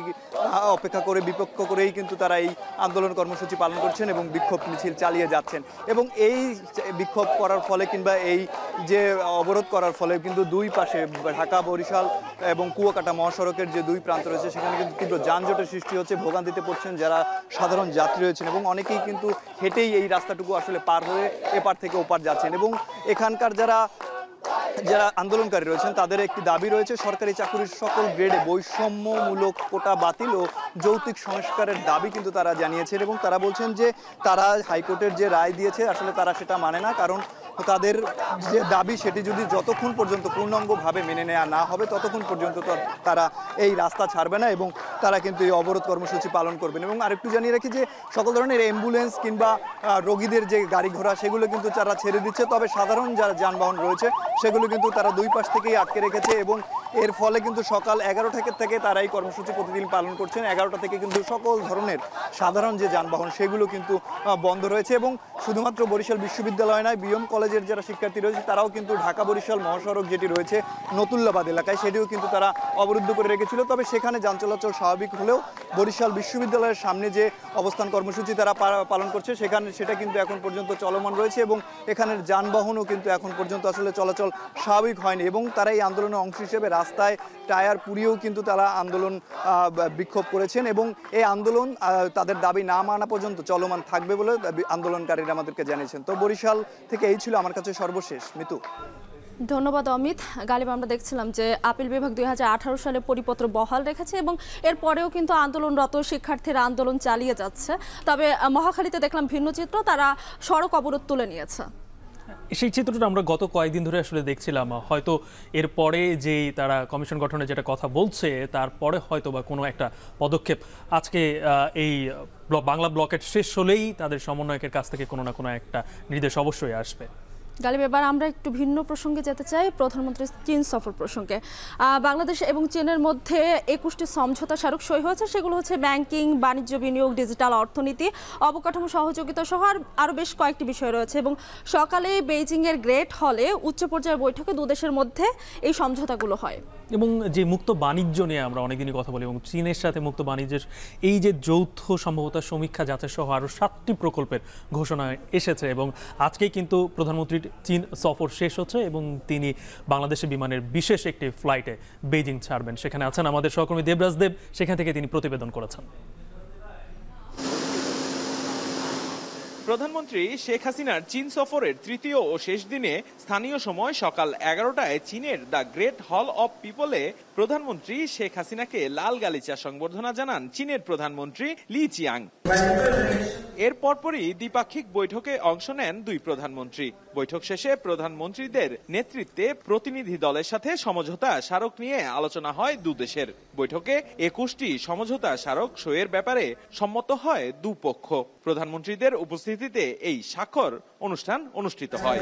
অপেক্ষা করে বিপক্ষ করেই কিন্তু তারা এই আন্দোলন কর্মসূচি পালন করছেন এবং বিক্ষোভ মিছিল চালিয়ে যাচ্ছেন। এবং এই বিক্ষোভ করার ফলে কিংবা এই যে অবরোধ করার ফলে কিন্তু দুই পাশে ঢাকা বরিশাল এবং কুয়াকাটা মহাসড়কের যে দুই প্রান্ত রয়েছে সেখানে কিন্তু তীব্র যানজটের সৃষ্টি হচ্ছে, ভোগান্তিতে পড়ছেন যারা সাধারণ যাত্রী রয়েছেন এবং অনেকেই কিন্তু হেঁটেই এই রাস্তাটুকু আসলে পার হয়ে এপার থেকে ওপার যাচ্ছেন। এবং এখানকার যারা আন্দোলনকারী রয়েছেন তাদের একটি দাবি রয়েছে, সরকারি চাকরির সকল গ্রেডে বৈষম্যমূলক কোটা বাতিল ও যৌক্তিক সংস্কারের দাবি কিন্তু তারা জানিয়েছেন। এবং তারা বলছেন যে তারা হাইকোর্টের যে রায় দিয়েছে আসলে তারা সেটা মানে না, কারণ তাদের যে দাবি সেটি যদি যতক্ষণ পর্যন্ত পূর্ণাঙ্গভাবে মেনে নেওয়া না হবে ততক্ষণ পর্যন্ত তারা এই রাস্তা ছাড়বে না এবং তারা কিন্তু এই অবরোধ কর্মসূচি পালন করবেন। এবং আরেকটু জানিয়ে রাখি যে সকল ধরনের অ্যাম্বুলেন্স কিংবা রোগীদের যে গাড়ি ঘোড়া সেগুলো কিন্তু তারা ছেড়ে দিচ্ছে, তবে সাধারণ যারা যানবাহন রয়েছে সেগুলো কিন্তু তারা দুই পাশ থেকেই আটকে রেখেছে। এবং এর ফলে কিন্তু সকাল 11টা থেকে তারা এই কর্মসূচি প্রতিদিন পালন করছেন। 11টা থেকে কিন্তু সকল ধরনের সাধারণ যে যানবাহন সেগুলো কিন্তু বন্ধ রয়েছে। এবং শুধুমাত্র বরিশাল বিশ্ববিদ্যালয় নয়, বিএম কলেজের যারা শিক্ষার্থী রয়েছে তারাও কিন্তু ঢাকা বরিশাল মহাসড়ক যেটি রয়েছে নতুল্লাবাদ এলাকায় সেটিও কিন্তু তারা অবরুদ্ধ করে রেখেছিল। তবে সেখানে যান চলাচল স্বাভাবিক হলেও বরিশাল বিশ্ববিদ্যালয়ের সামনে যে অবস্থান কর্মসূচি তারা পালন করছে সেটা কিন্তু এখন পর্যন্ত চলমান রয়েছে এবং এখানের যানবাহনও কিন্তু এখন পর্যন্ত আসলে চলাচল স্বাভাবিক হয়নি। এবং তারা এই আন্দোলনের অংশ হিসেবে রাস্তায় টায়ার পুড়িয়েও কিন্তু তারা আন্দোলন বিক্ষোভ করেছেন এবং এই আন্দোলন তাদের দাবি না মানা পর্যন্ত চলমান থাকবে বলে আন্দোলনকারীরা আমাদেরকে জানিয়েছেন। তো বরিশাল থেকে এই ছিল আমার কাছে সর্বশেষ। মিতু, ধন্যবাদ অমিত। গালিব, আমরা দেখছিলাম যে আপিল বিভাগ 2018 সালে পরিপত্র বহাল রেখেছে এবং এরপরেও কিন্তু আন্দোলনরত শিক্ষার্থীরা আন্দোলন চালিয়ে যাচ্ছে। তবে মহাখালীতে দেখলাম ভিন্ন চিত্র, তারা সড়ক অবরোধ তুলে নিয়েছে। সেই চিত্রটা আমরা গত কয়েকদিন ধরে আসলে দেখছিলাম। হয়তো এরপরে যেই তারা কমিশন গঠনের যেটা কথা বলছে তারপরে হয়তো বা কোনো একটা পদক্ষেপ আজকে এই বাংলা ব্লকেট শেষ হলেই তাদের সমন্বয়কের কাছ থেকে কোনো না কোনো একটা নির্দেশ অবশ্যই আসবে। গালিব, এবার আমরা একটু ভিন্ন প্রসঙ্গে যেতে চাই, প্রধানমন্ত্রীর চীন সফর প্রসঙ্গে। বাংলাদেশ এবং চীনের মধ্যে 21টি সমঝোতা স্মারক সই হয়েছে। সেগুলো হচ্ছে ব্যাংকিং, বাণিজ্য, বিনিয়োগ, ডিজিটাল অর্থনীতি, অবকাঠামো সহযোগিতা সহ আরও বেশ কয়েকটি বিষয় রয়েছে। এবং সকালে বেইজিংয়ের গ্রেট হলে উচ্চ পর্যায়ের বৈঠকে দুদেশের মধ্যে এই সমঝোতাগুলো হয়। এবং যে মুক্ত বাণিজ্য নিয়ে আমরা অনেকদিনই কথা বলি এবং চীনের সাথে মুক্ত বাণিজ্যের এই যে যৌথ সম্ভবতা সমীক্ষা যাচাই সহ আরও 7টি প্রকল্পের ঘোষণা এসেছে। এবং আজকেই কিন্তু প্রধানমন্ত্রীর চীন সফর শেষ হচ্ছে এবং তিনি বাংলাদেশে বিমানের বিশেষ একটি ফ্লাইটে বেইজিং ছাড়বেন। সেখানে আছেন আমাদের সহকর্মী দেবরাজ দেব, সেখান থেকে তিনি প্রতিবেদন করেছেন। প্রধানমন্ত্রী শেখ হাসিনার চীন সফরের তৃতীয় ও শেষ দিনে স্থানীয় সময় সকাল 11টায় চীনের দ্য গ্রেট হল অব পিপলে প্রধানমন্ত্রী শেখ হাসিনাকে লাল গালিচা সংবর্ধনা জানান চীনের প্রধানমন্ত্রী লি চিয়াং। এর পরপরই দ্বিপাক্ষিক বৈঠকে অংশ নেন দুই প্রধানমন্ত্রী। বৈঠক শেষে প্রধানমন্ত্রীদের নেতৃত্বে প্রতিনিধি দলের সাথে সমঝোতা স্মারক নিয়ে আলোচনা হয় দুদেশের। বৈঠকে 21টি সমঝোতা স্মারক সইয়ের ব্যাপারে সম্মত হয় দুপক্ষ। প্রধানমন্ত্রীদের উপস্থিতিতে এই স্বাক্ষর অনুষ্ঠান অনুষ্ঠিত হয়।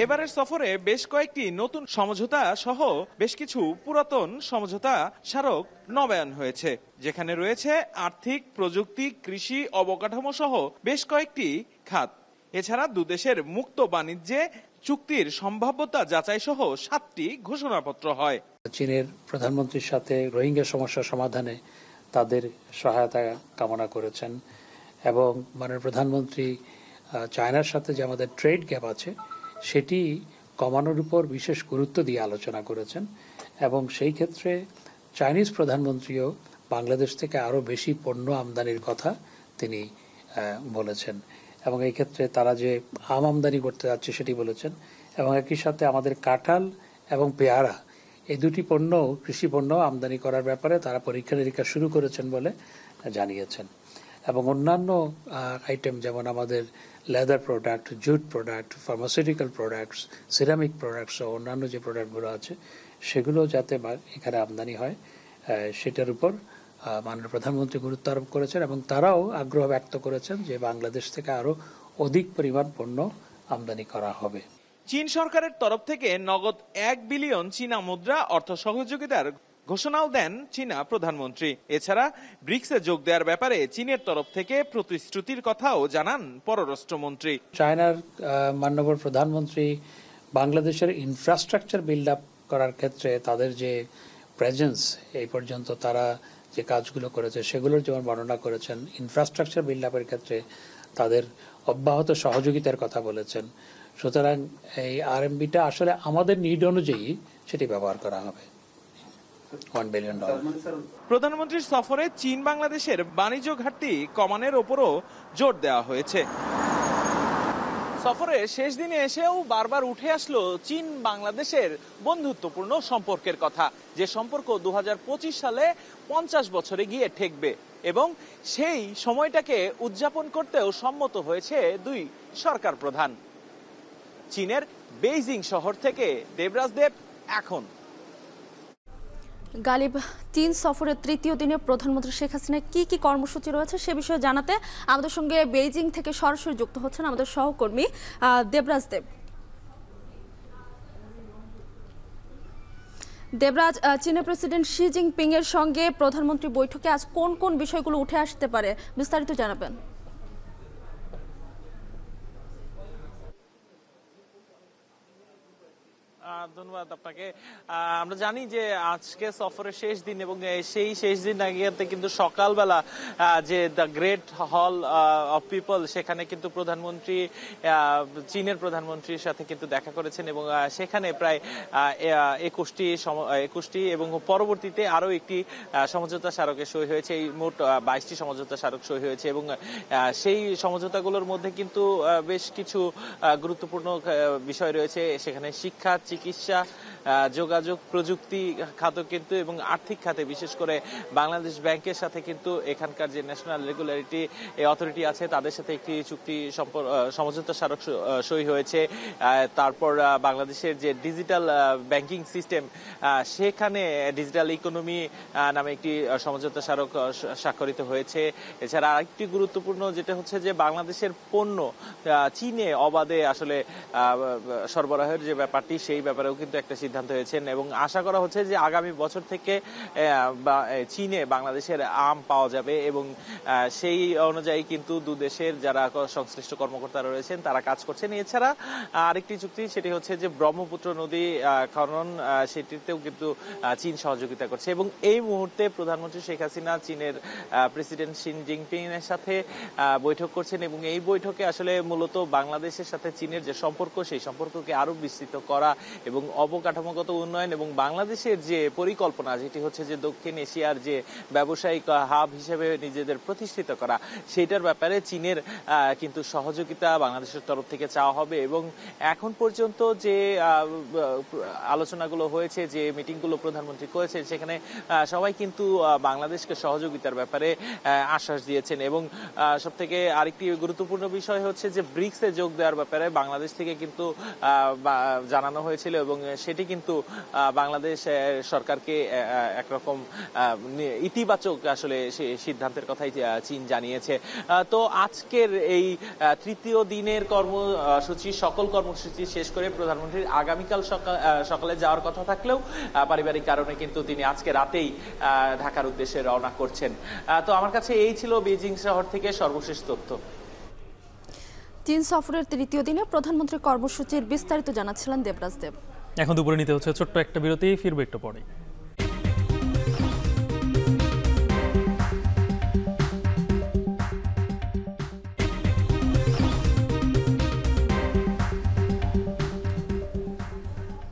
এবারের সফরে বেশ কয়েকটি নতুন সমঝোতা সহ বেশ কিছু পুরাতন সমঝোতা স্মারক নবায়ন হয়েছে, যেখানে রয়েছে আর্থিক, প্রযুক্তি, কৃষি, অবকাঠামো সহ বেশ কয়েকটি খাত। এছাড়া দুদেশের মুক্ত বাণিজ্যে চুক্তির সম্ভাব্যতা যাচাই সহ 7টি ঘোষণাপত্র হয়। চীনের প্রধানমন্ত্রীর সাথে রোহিঙ্গা সমস্যা সমাধানে তাদের সহায়তা কামনা করেছেন এবং মাননীয় প্রধানমন্ত্রী চায়নার সাথে যে আমাদের ট্রেড গ্যাপ আছে সেটি কমানোর উপর বিশেষ গুরুত্ব দিয়ে আলোচনা করেছেন এবং সেই ক্ষেত্রে চাইনিজ প্রধানমন্ত্রীও বাংলাদেশ থেকে আরও বেশি পণ্য আমদানির কথা তিনি বলেছেন এবং এই ক্ষেত্রে তারা যে আম আমদানি করতে যাচ্ছে সেটি বলেছেন এবং একই সাথে আমাদের কাঁঠাল এবং পেয়ারা এই দুটি পণ্য, কৃষি পণ্য আমদানি করার ব্যাপারে তারা পরীক্ষা নিরীক্ষা শুরু করেছেন বলে জানিয়েছেন এবং অন্যান্য আইটেম যেমন আমাদের leather product, jute product, pharmaceutical products, ceramic products ও অন্যান্য যে প্রোডাক্টগুলো আছে সেগুলো যাতে এখানে আমদানি হয় সেটার উপর মাননীয় প্রধানমন্ত্রী গুরুত্ব আরোপ করেছেন এবং তারাও আগ্রহ ব্যক্ত করেছেন যে বাংলাদেশ থেকে আরও অধিক পরিমাণ পণ্য আমদানি করা হবে। চীন সরকারের তরফ থেকে নগদ 1 বিলিয়ন চীনা মুদ্রা অর্থ সহযোগিতার ঘোষণাও দেন চীনা প্রধানমন্ত্রী। এছাড়া ব্রিক্সে যোগ দেওয়ার ব্যাপারে চীনের তরফ থেকে প্রতিশ্রুতির কথাও জানান পররাষ্ট্রমন্ত্রী। চায়নার মাননীয় প্রধানমন্ত্রী বাংলাদেশের ইনফ্রাস্ট্রাকচার বিল্ড আপ করার ক্ষেত্রে তাদের যে প্রেজেন্স এই পর্যন্ত তারা যে কাজগুলো করেছে সেগুলোর যেমন বর্ণনা করেছেন, ইনফ্রাস্ট্রাকচার বিল্ড আপের ক্ষেত্রে তাদের অব্যাহত সহযোগিতার কথা বলেছেন। সুতরাং এই RMBটা আসলে আমাদের নিড অনুযায়ী সেটি ব্যবহার করা হবে। $1 বিলিয়ন। প্রধানমন্ত্রীর সফরে চীন বাংলাদেশের বাণিজ্য ঘাটতি কমানোর ওপরও জোর দেওয়া হয়েছে। সফরের শেষ দিনে এসেও বারবার উঠে আসলো চীন বাংলাদেশের বন্ধুত্বপূর্ণ সম্পর্কের কথা, যে সম্পর্ক 2025 সালে 50 বছরে গিয়ে ঠেকবে এবং সেই সময়টাকে উদযাপন করতেও সম্মত হয়েছে দুই সরকার প্রধান। চীনের বেইজিং শহর থেকে দেবরাজ দেব এখন। গালিব, চীন সফরের তৃতীয় দিনে প্রধানমন্ত্রী শেখ হাসিনার কি কি কর্মসূচি রয়েছে সে বিষয়ে জানাতে আমাদের সঙ্গে বেইজিং থেকে সরাসরি যুক্ত হচ্ছেন আমাদের সহকর্মী দেবরাজ দেব। দেবরাজ, চীনের প্রেসিডেন্ট শি জিনপিং এর সঙ্গে প্রধানমন্ত্রী বৈঠকে আজ কোন কোন বিষয়গুলো উঠে আসতে পারে বিস্তারিত জানাবেন। ধন্যবাদ আপনাকে। আমরা জানি যে আজকে সফরের শেষ দিন এবং সেই শেষ দিন আগে কিন্তু সকালবেলা যে the great hall of people সেখানে কিন্তু প্রধানমন্ত্রী চীনের প্রধানমন্ত্রীর সাথে কিন্তু দেখা করেছেন এবং সেখানে প্রায় 21টি এবং পরবর্তীতে আরো একটি সমঝোতা স্মারকে সই হয়েছে। এই মোট 22টি সমঝোতা স্মারক সই হয়েছে এবং সেই সমঝোতাগুলোর মধ্যে কিন্তু বেশ কিছু গুরুত্বপূর্ণ বিষয় রয়েছে। সেখানে শিক্ষা, চিকিৎসা, যোগাযোগ, প্রযুক্তি খাতে কিন্তু এবং আর্থিক খাতে বিশেষ করে বাংলাদেশ ব্যাংকের সাথে কিন্তু এখানকার যে ন্যাশনাল রেগুলেটরি অথরিটি আছে তাদের সাথে একটি চুক্তি সমঝোতা স্মারক সই হয়েছে। তারপর বাংলাদেশের যে ডিজিটাল ব্যাংকিং সিস্টেম সেখানে ডিজিটাল ইকোনমি নামে একটি সমঝোতা স্মারক স্বাক্ষরিত হয়েছে। এছাড়া আরেকটি গুরুত্বপূর্ণ যেটা হচ্ছে যে বাংলাদেশের পণ্য চীনে অবাধে আসলে সরবরাহের যে ব্যাপারটি সেই ব্যাপারেও কিন্তু একটা সিদ্ধান্ত হয়েছেন এবং আশা করা হচ্ছে যে আগামী বছর থেকে চীনে বাংলাদেশের আম পাওয়া যাবে এবং সেই অনুযায়ী কিন্তু দু দেশের যারা সংশ্লিষ্ট কর্মকর্তারা রয়েছেন তারা কাজ করছেন। এছাড়া আরেকটি চুক্তি সেটি হচ্ছে যে ব্রহ্মপুত্র নদী খনন সেটিতেও কিন্তু চীন সহযোগিতা করছে এবং এই মুহূর্তে প্রধানমন্ত্রী শেখ হাসিনা চীনের প্রেসিডেন্ট শি জিনপিং এর সাথে বৈঠক করছেন এবং এই বৈঠকে আসলে মূলত বাংলাদেশের সাথে চীনের যে সম্পর্ক সেই সম্পর্ককে আরো বিস্তৃত করা এবং অবকাঠামোগত উন্নয়ন এবং বাংলাদেশের যে পরিকল্পনা যেটি হচ্ছে যে দক্ষিণ এশিয়ার যে ব্যবসায়িক হাব হিসেবে নিজেদের প্রতিষ্ঠিত করা সেটার ব্যাপারে চীনের কিন্তু সহযোগিতা বাংলাদেশের তরফ থেকে চাওয়া হবে এবং এখন পর্যন্ত যে আলোচনাগুলো হয়েছে, যে মিটিংগুলো প্রধানমন্ত্রী করেছেন সেখানে সবাই কিন্তু বাংলাদেশকে সহযোগিতার ব্যাপারে আশ্বাস দিয়েছেন এবং সবথেকে আরেকটি গুরুত্বপূর্ণ বিষয় হচ্ছে যে ব্রিক্সে যোগ দেওয়ার ব্যাপারে বাংলাদেশ থেকে কিন্তু জানানো হয়েছিল এবং সেটি কিন্তু বাংলাদেশ সরকারকে একরকম ইতিবাচক আসলে সিদ্ধান্তের কথাই চীন জানিয়েছে। তো আজকের এই তৃতীয় দিনের কর্মসূচি সকল কর্মসূচি শেষ করে প্রধানমন্ত্রীর আগামীকাল সকালে যাওয়ার কথা থাকলেও পারিবারিক কারণে কিন্তু তিনি আজকে রাতেই ঢাকার উদ্দেশ্যে রওনা করছেন। তো আমার কাছে এই ছিল বেইজিং শহর থেকে সর্বশেষ তথ্য। চীন সফরের তৃতীয় দিনে প্রধানমন্ত্রীর কর্মসূচির বিস্তারিত জানাচ্ছিলেন দেবরাজ দেব। এখন দুপুরে নিতে হচ্ছে ছোট্ট একটা বিরতি, ফিরবে একটু পরে।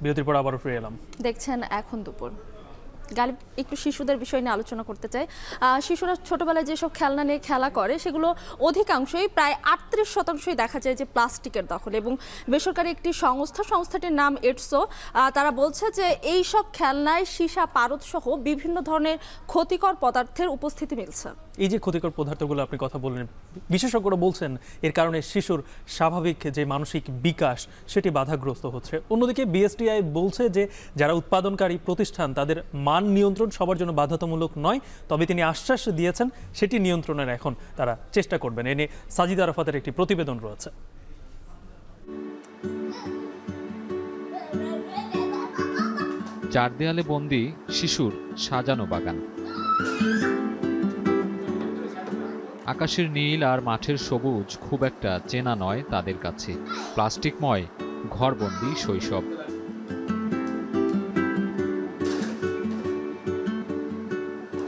বিরতির পর আবারও ফিরে এলাম। দেখছেন এখন দুপুর। গালিব, একটু শিশুদের বিষয় নিয়ে আলোচনা করতে চাই। শিশুরা ছোটবেলায় যেসব খেলনা নিয়ে খেলা করে সেগুলো অধিকাংশই প্রায় 38% দেখা যায় যে প্লাস্টিকের দখলে এবং বেসরকারি একটি সংস্থাটির নাম এডসো তারা বলছে যে এই সব খেলনায় সীসা, পারদ সহ বিভিন্ন ধরনের ক্ষতিকর পদার্থের উপস্থিতি মিলছে। এই যে ক্ষতিকর পদার্থগুলো আপনি কথা বললেন, বিশেষজ্ঞরা বলছেন এর কারণে শিশুর স্বাভাবিক যে মানসিক বিকাশ সেটি বাধাগ্রস্ত হচ্ছে। অন্যদিকে বিএসটিআই বলছে যে যারা উৎপাদনকারী প্রতিষ্ঠান তাদের মান নিয়ন্ত্রণ সবার জন্য বাধ্যতামূলক নয়, তবে তিনি আশ্বাস দিয়েছেন সেটি নিয়ন্ত্রণের এখন তারা চেষ্টা করবেন। এ নিয়ে সাজিদ আরাফাতের একটি প্রতিবেদন রয়েছে। চার দেয়ালে বন্দি শিশুর সাজানো বাগান। আকাশের নীল আর মাঠের সবুজ খুব একটা চেনা নয় তাদের কাছে। প্লাস্টিকময় ঘরবন্দি শৈশব।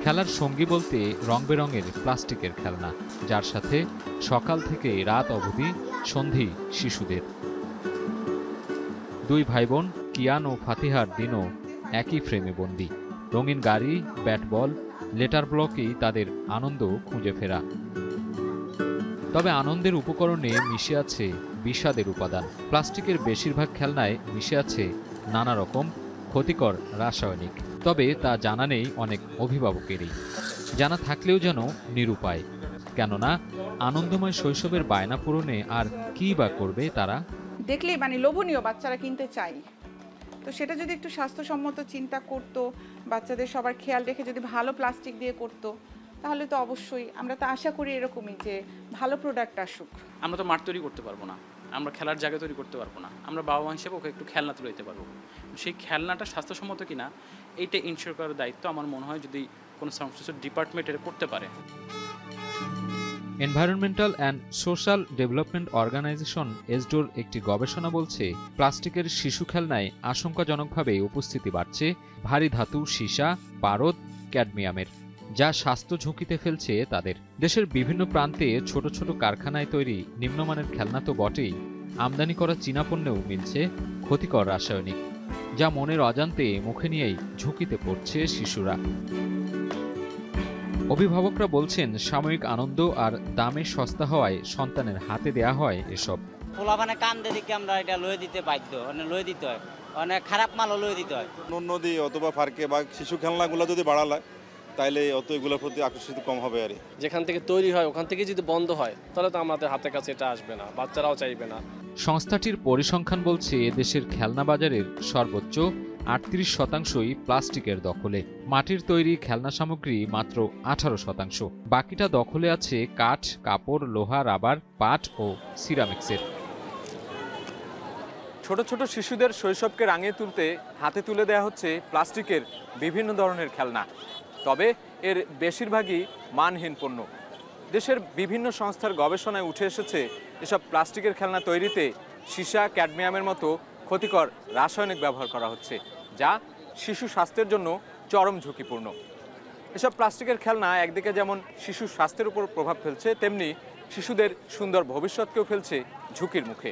খেলার সঙ্গী বলতে রং বেরঙের প্লাস্টিকের খেলনা, যার সাথে সকাল থেকে রাত অবধি সন্ধি শিশুদের। দুই ভাই বোন কিয়ান ও ফাতিহার দিনও একই ফ্রেমে বন্দি। রঙিন গাড়ি, ব্যাট বল, লেটার ব্লকেই তাদের আনন্দ খুঁজে ফেরা। তবে আনন্দের উপকরণে মিশে আছে বিষাদের উপাদান। প্লাস্টিকের বেশিরভাগ খেলনায় মিশে আছে নানা রকম ক্ষতিকর রাসায়নিক। তবে তা জানা নেই অনেক অভিভাবকেরই। জানা থাকলেও যেন নিরুপায়, কেননা আনন্দময় শৈশবের বায়না পূরণে আর কি বা করবে তারা। দেখলেই মানে লোভনীয়, বাচ্চারা কিনতে চায়। তো সেটা যদি একটু স্বাস্থ্যসম্মত চিন্তা করতো, বাচ্চাদের সবার খেয়াল রেখে যদি ভালো প্লাস্টিক দিয়ে করতো, তাহলে তো অবশ্যই আমরা তো আশা করি এরকমই যে ভালো প্রোডাক্ট আসুক। আমরা তো মাঠ তৈরি করতে পারবো না, আমরা খেলার জায়গা তৈরি করতে পারবো না, আমরা বাবা মা হিসেবে ওকে একটু খেলনা তুলে দিতে পারবো। সেই খেলনাটা স্বাস্থ্যসম্মত কিনা এইটা ইনশিওর করার দায়িত্ব আমার মনে হয় যদি কোনো সংশ্লিষ্ট ডিপার্টমেন্ট এটা করতে পারে। Environmental and social development organization এসডোর একটি গবেষণা বলছে, প্লাস্টিকের শিশু খেলনায় আশঙ্কাজনকভাবে উপস্থিতি বাড়ছে ভারী ধাতু, সীসা, পারদ, ক্যাডমিয়ামের, যা স্বাস্থ্য ঝুঁকিতে ফেলছে তাদের। দেশের বিভিন্ন প্রান্তে ছোট ছোট কারখানায় তৈরি নিম্নমানের খেলনা তো বটেই, আমদানি করা চীনা পণ্যেও মিলছে ক্ষতিকর রাসায়নিক, যা মনের অজান্তে মুখে নিয়েই ঝুঁকিতে পড়ছে শিশুরা। অভিভাবকরা বলছেন, সাময়িক আনন্দ আর দামে সস্তা হওয়ায় সন্তানের হাতে দেয়া হয় এসব। পোলাপানে কান্দে দেখে আমরা এটা লয়ে দিতে বাধ্য, লয়ে দিতে হয়, অনেক খারাপ মালও লয়ে দিতে হয়। নদী অথবা পার্কে বা শিশু খেলনাগুলো যদি বাড়ালায় তাইলে অত এগুলোর প্রতি আকর্ষিত কম হবে। আর যেখান থেকে তৈরি হয় ওখান থেকে যদি বন্ধ হয় তাহলে তো আমাদের হাতের কাছে এটা আসবে না, বাচ্চারাও চাইবে না। সংস্থাটির পরিসংখ্যান বলছে, দেশের খেলনা বাজারের সর্বোচ্চ ৩৮% প্লাস্টিকের দখলে। মাটির তৈরি খেলনা সামগ্রী মাত্র 18%। বাকিটা দখলে আছে কাঠ, কাপড়, লোহা, রাবার, পাট ও সিরামিক্সের। ছোট ছোট শিশুদের শৈশবকে রাঙিয়ে তুলতে হাতে তুলে দেয়া হচ্ছে প্লাস্টিকের বিভিন্ন ধরনের খেলনা। তবে এর বেশিরভাগই মানহীন পণ্য। দেশের বিভিন্ন সংস্থার গবেষণায় উঠে এসেছে, এসব প্লাস্টিকের খেলনা তৈরিতে সীসা, ক্যাডমিয়ামের মতো ক্ষতিকর রাসায়নিক ব্যবহার করা হচ্ছে, যা শিশু স্বাস্থ্যের জন্য চরম ঝুঁকিপূর্ণ। এসব প্লাস্টিকের খেলনা একদিকে যেমন শিশু স্বাস্থ্যের উপর প্রভাব ফেলছে, তেমনি শিশুদের সুন্দর ভবিষ্যৎকেও ফেলছে ঝুঁকির মুখে।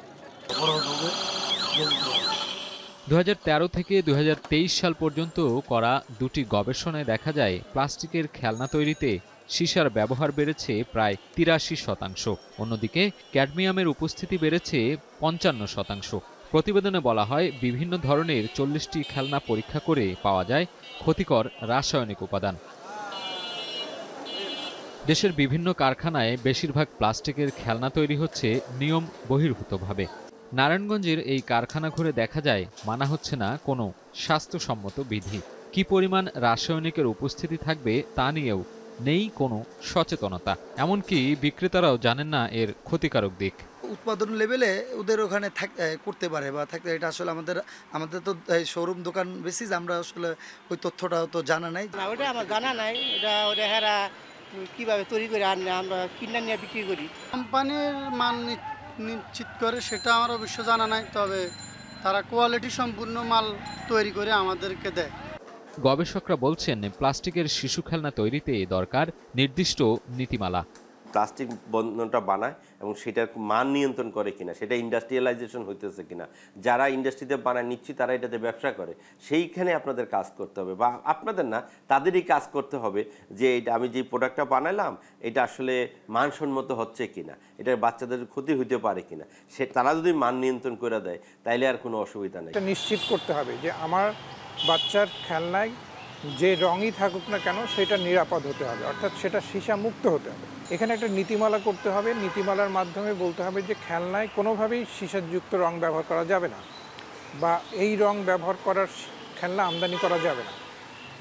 2013 থেকে 2023 সাল পর্যন্ত করা দুটি গবেষণায় দেখা যায়, প্লাস্টিকের খেলনা তৈরিতে সীসার ব্যবহার বেড়েছে প্রায় 83%। অন্যদিকে ক্যাডমিয়ামের উপস্থিতি বেড়েছে 55%। প্রতিবেদনে বলা হয়, বিভিন্ন ধরনের 40টি খেলনা পরীক্ষা করে পাওয়া যায় ক্ষতিকর রাসায়নিক উপাদান। দেশের বিভিন্ন কারখানায় বেশিরভাগ প্লাস্টিকের খেলনা তৈরি হচ্ছে নিয়ম বহির্ভূতভাবে। নারায়ণগঞ্জের এই কারখানা ঘুরে দেখা যায়, মানা হচ্ছে না কোনো স্বাস্থ্যসম্মত বিধি। কি পরিমাণ রাসায়নিকের উপস্থিতি থাকবে তা নিয়েও নেই কোনো সচেতনতা। এমনকি বিক্রেতারাও জানেন না এর ক্ষতিকারক দিক। উৎপাদন লেভেলে ওদের ওখানে করতে পারে বা থাকতে, এটা আসলে আমাদের তো শোরুম দোকান বেসিস, আমরা আসলে ওই তথ্যটা তো জানা নাই। না, ওটা আমার জানা নাই। ওটা হেরা কীভাবে তৈরি করে আর আমরা কিনা নিয়ে বিক্রি করি। কোম্পানির মান নিশ্চিত করে সেটা আমার অবশ্য জানা নাই, তবে তারা কোয়ালিটি সম্পূর্ণ মাল তৈরি করে আমাদেরকে দেয়। গবেষকরা বলছেন, প্লাস্টিকের শিশু খেলনা তৈরিতে দরকার নির্দিষ্ট নীতিমালা। প্লাস্টিক বন্ধনটা বানায় এবং সেটার মান নিয়ন্ত্রণ করে কিনা, সেটা ইন্ডাস্ট্রিয়ালাইজেশন হইতেছে কিনা, যারা ইন্ডাস্ট্রিতে বানায় নিচ্ছি তারা এটাতে ব্যবসা করে, সেইখানে আপনাদের কাজ করতে হবে, বা আপনাদের না তাদেরই কাজ করতে হবে যে এটা আমি যে প্রোডাক্টটা বানালাম এটা আসলে মানসম্মত হচ্ছে কিনা, এটার বাচ্চাদের ক্ষতি হইতে পারে কিনা, সে তারা যদি মান নিয়ন্ত্রণ করে দেয় তাইলে আর কোনো অসুবিধা নেই। এটা নিশ্চিত করতে হবে যে আমার বাচ্চার খেলনায় যে রঙই থাকুক না কেন সেটা নিরাপদ হতে হবে, অর্থাৎ সেটা সীসা মুক্ত হতে হবে। এখানে একটা নীতিমালা করতে হবে, নীতিমালার মাধ্যমে বলতে হবে যে খেলনায় কোনোভাবেই সীসাযুক্ত রং ব্যবহার করা যাবে না, বা এই রং ব্যবহার করার খেলনা আমদানি করা যাবে না।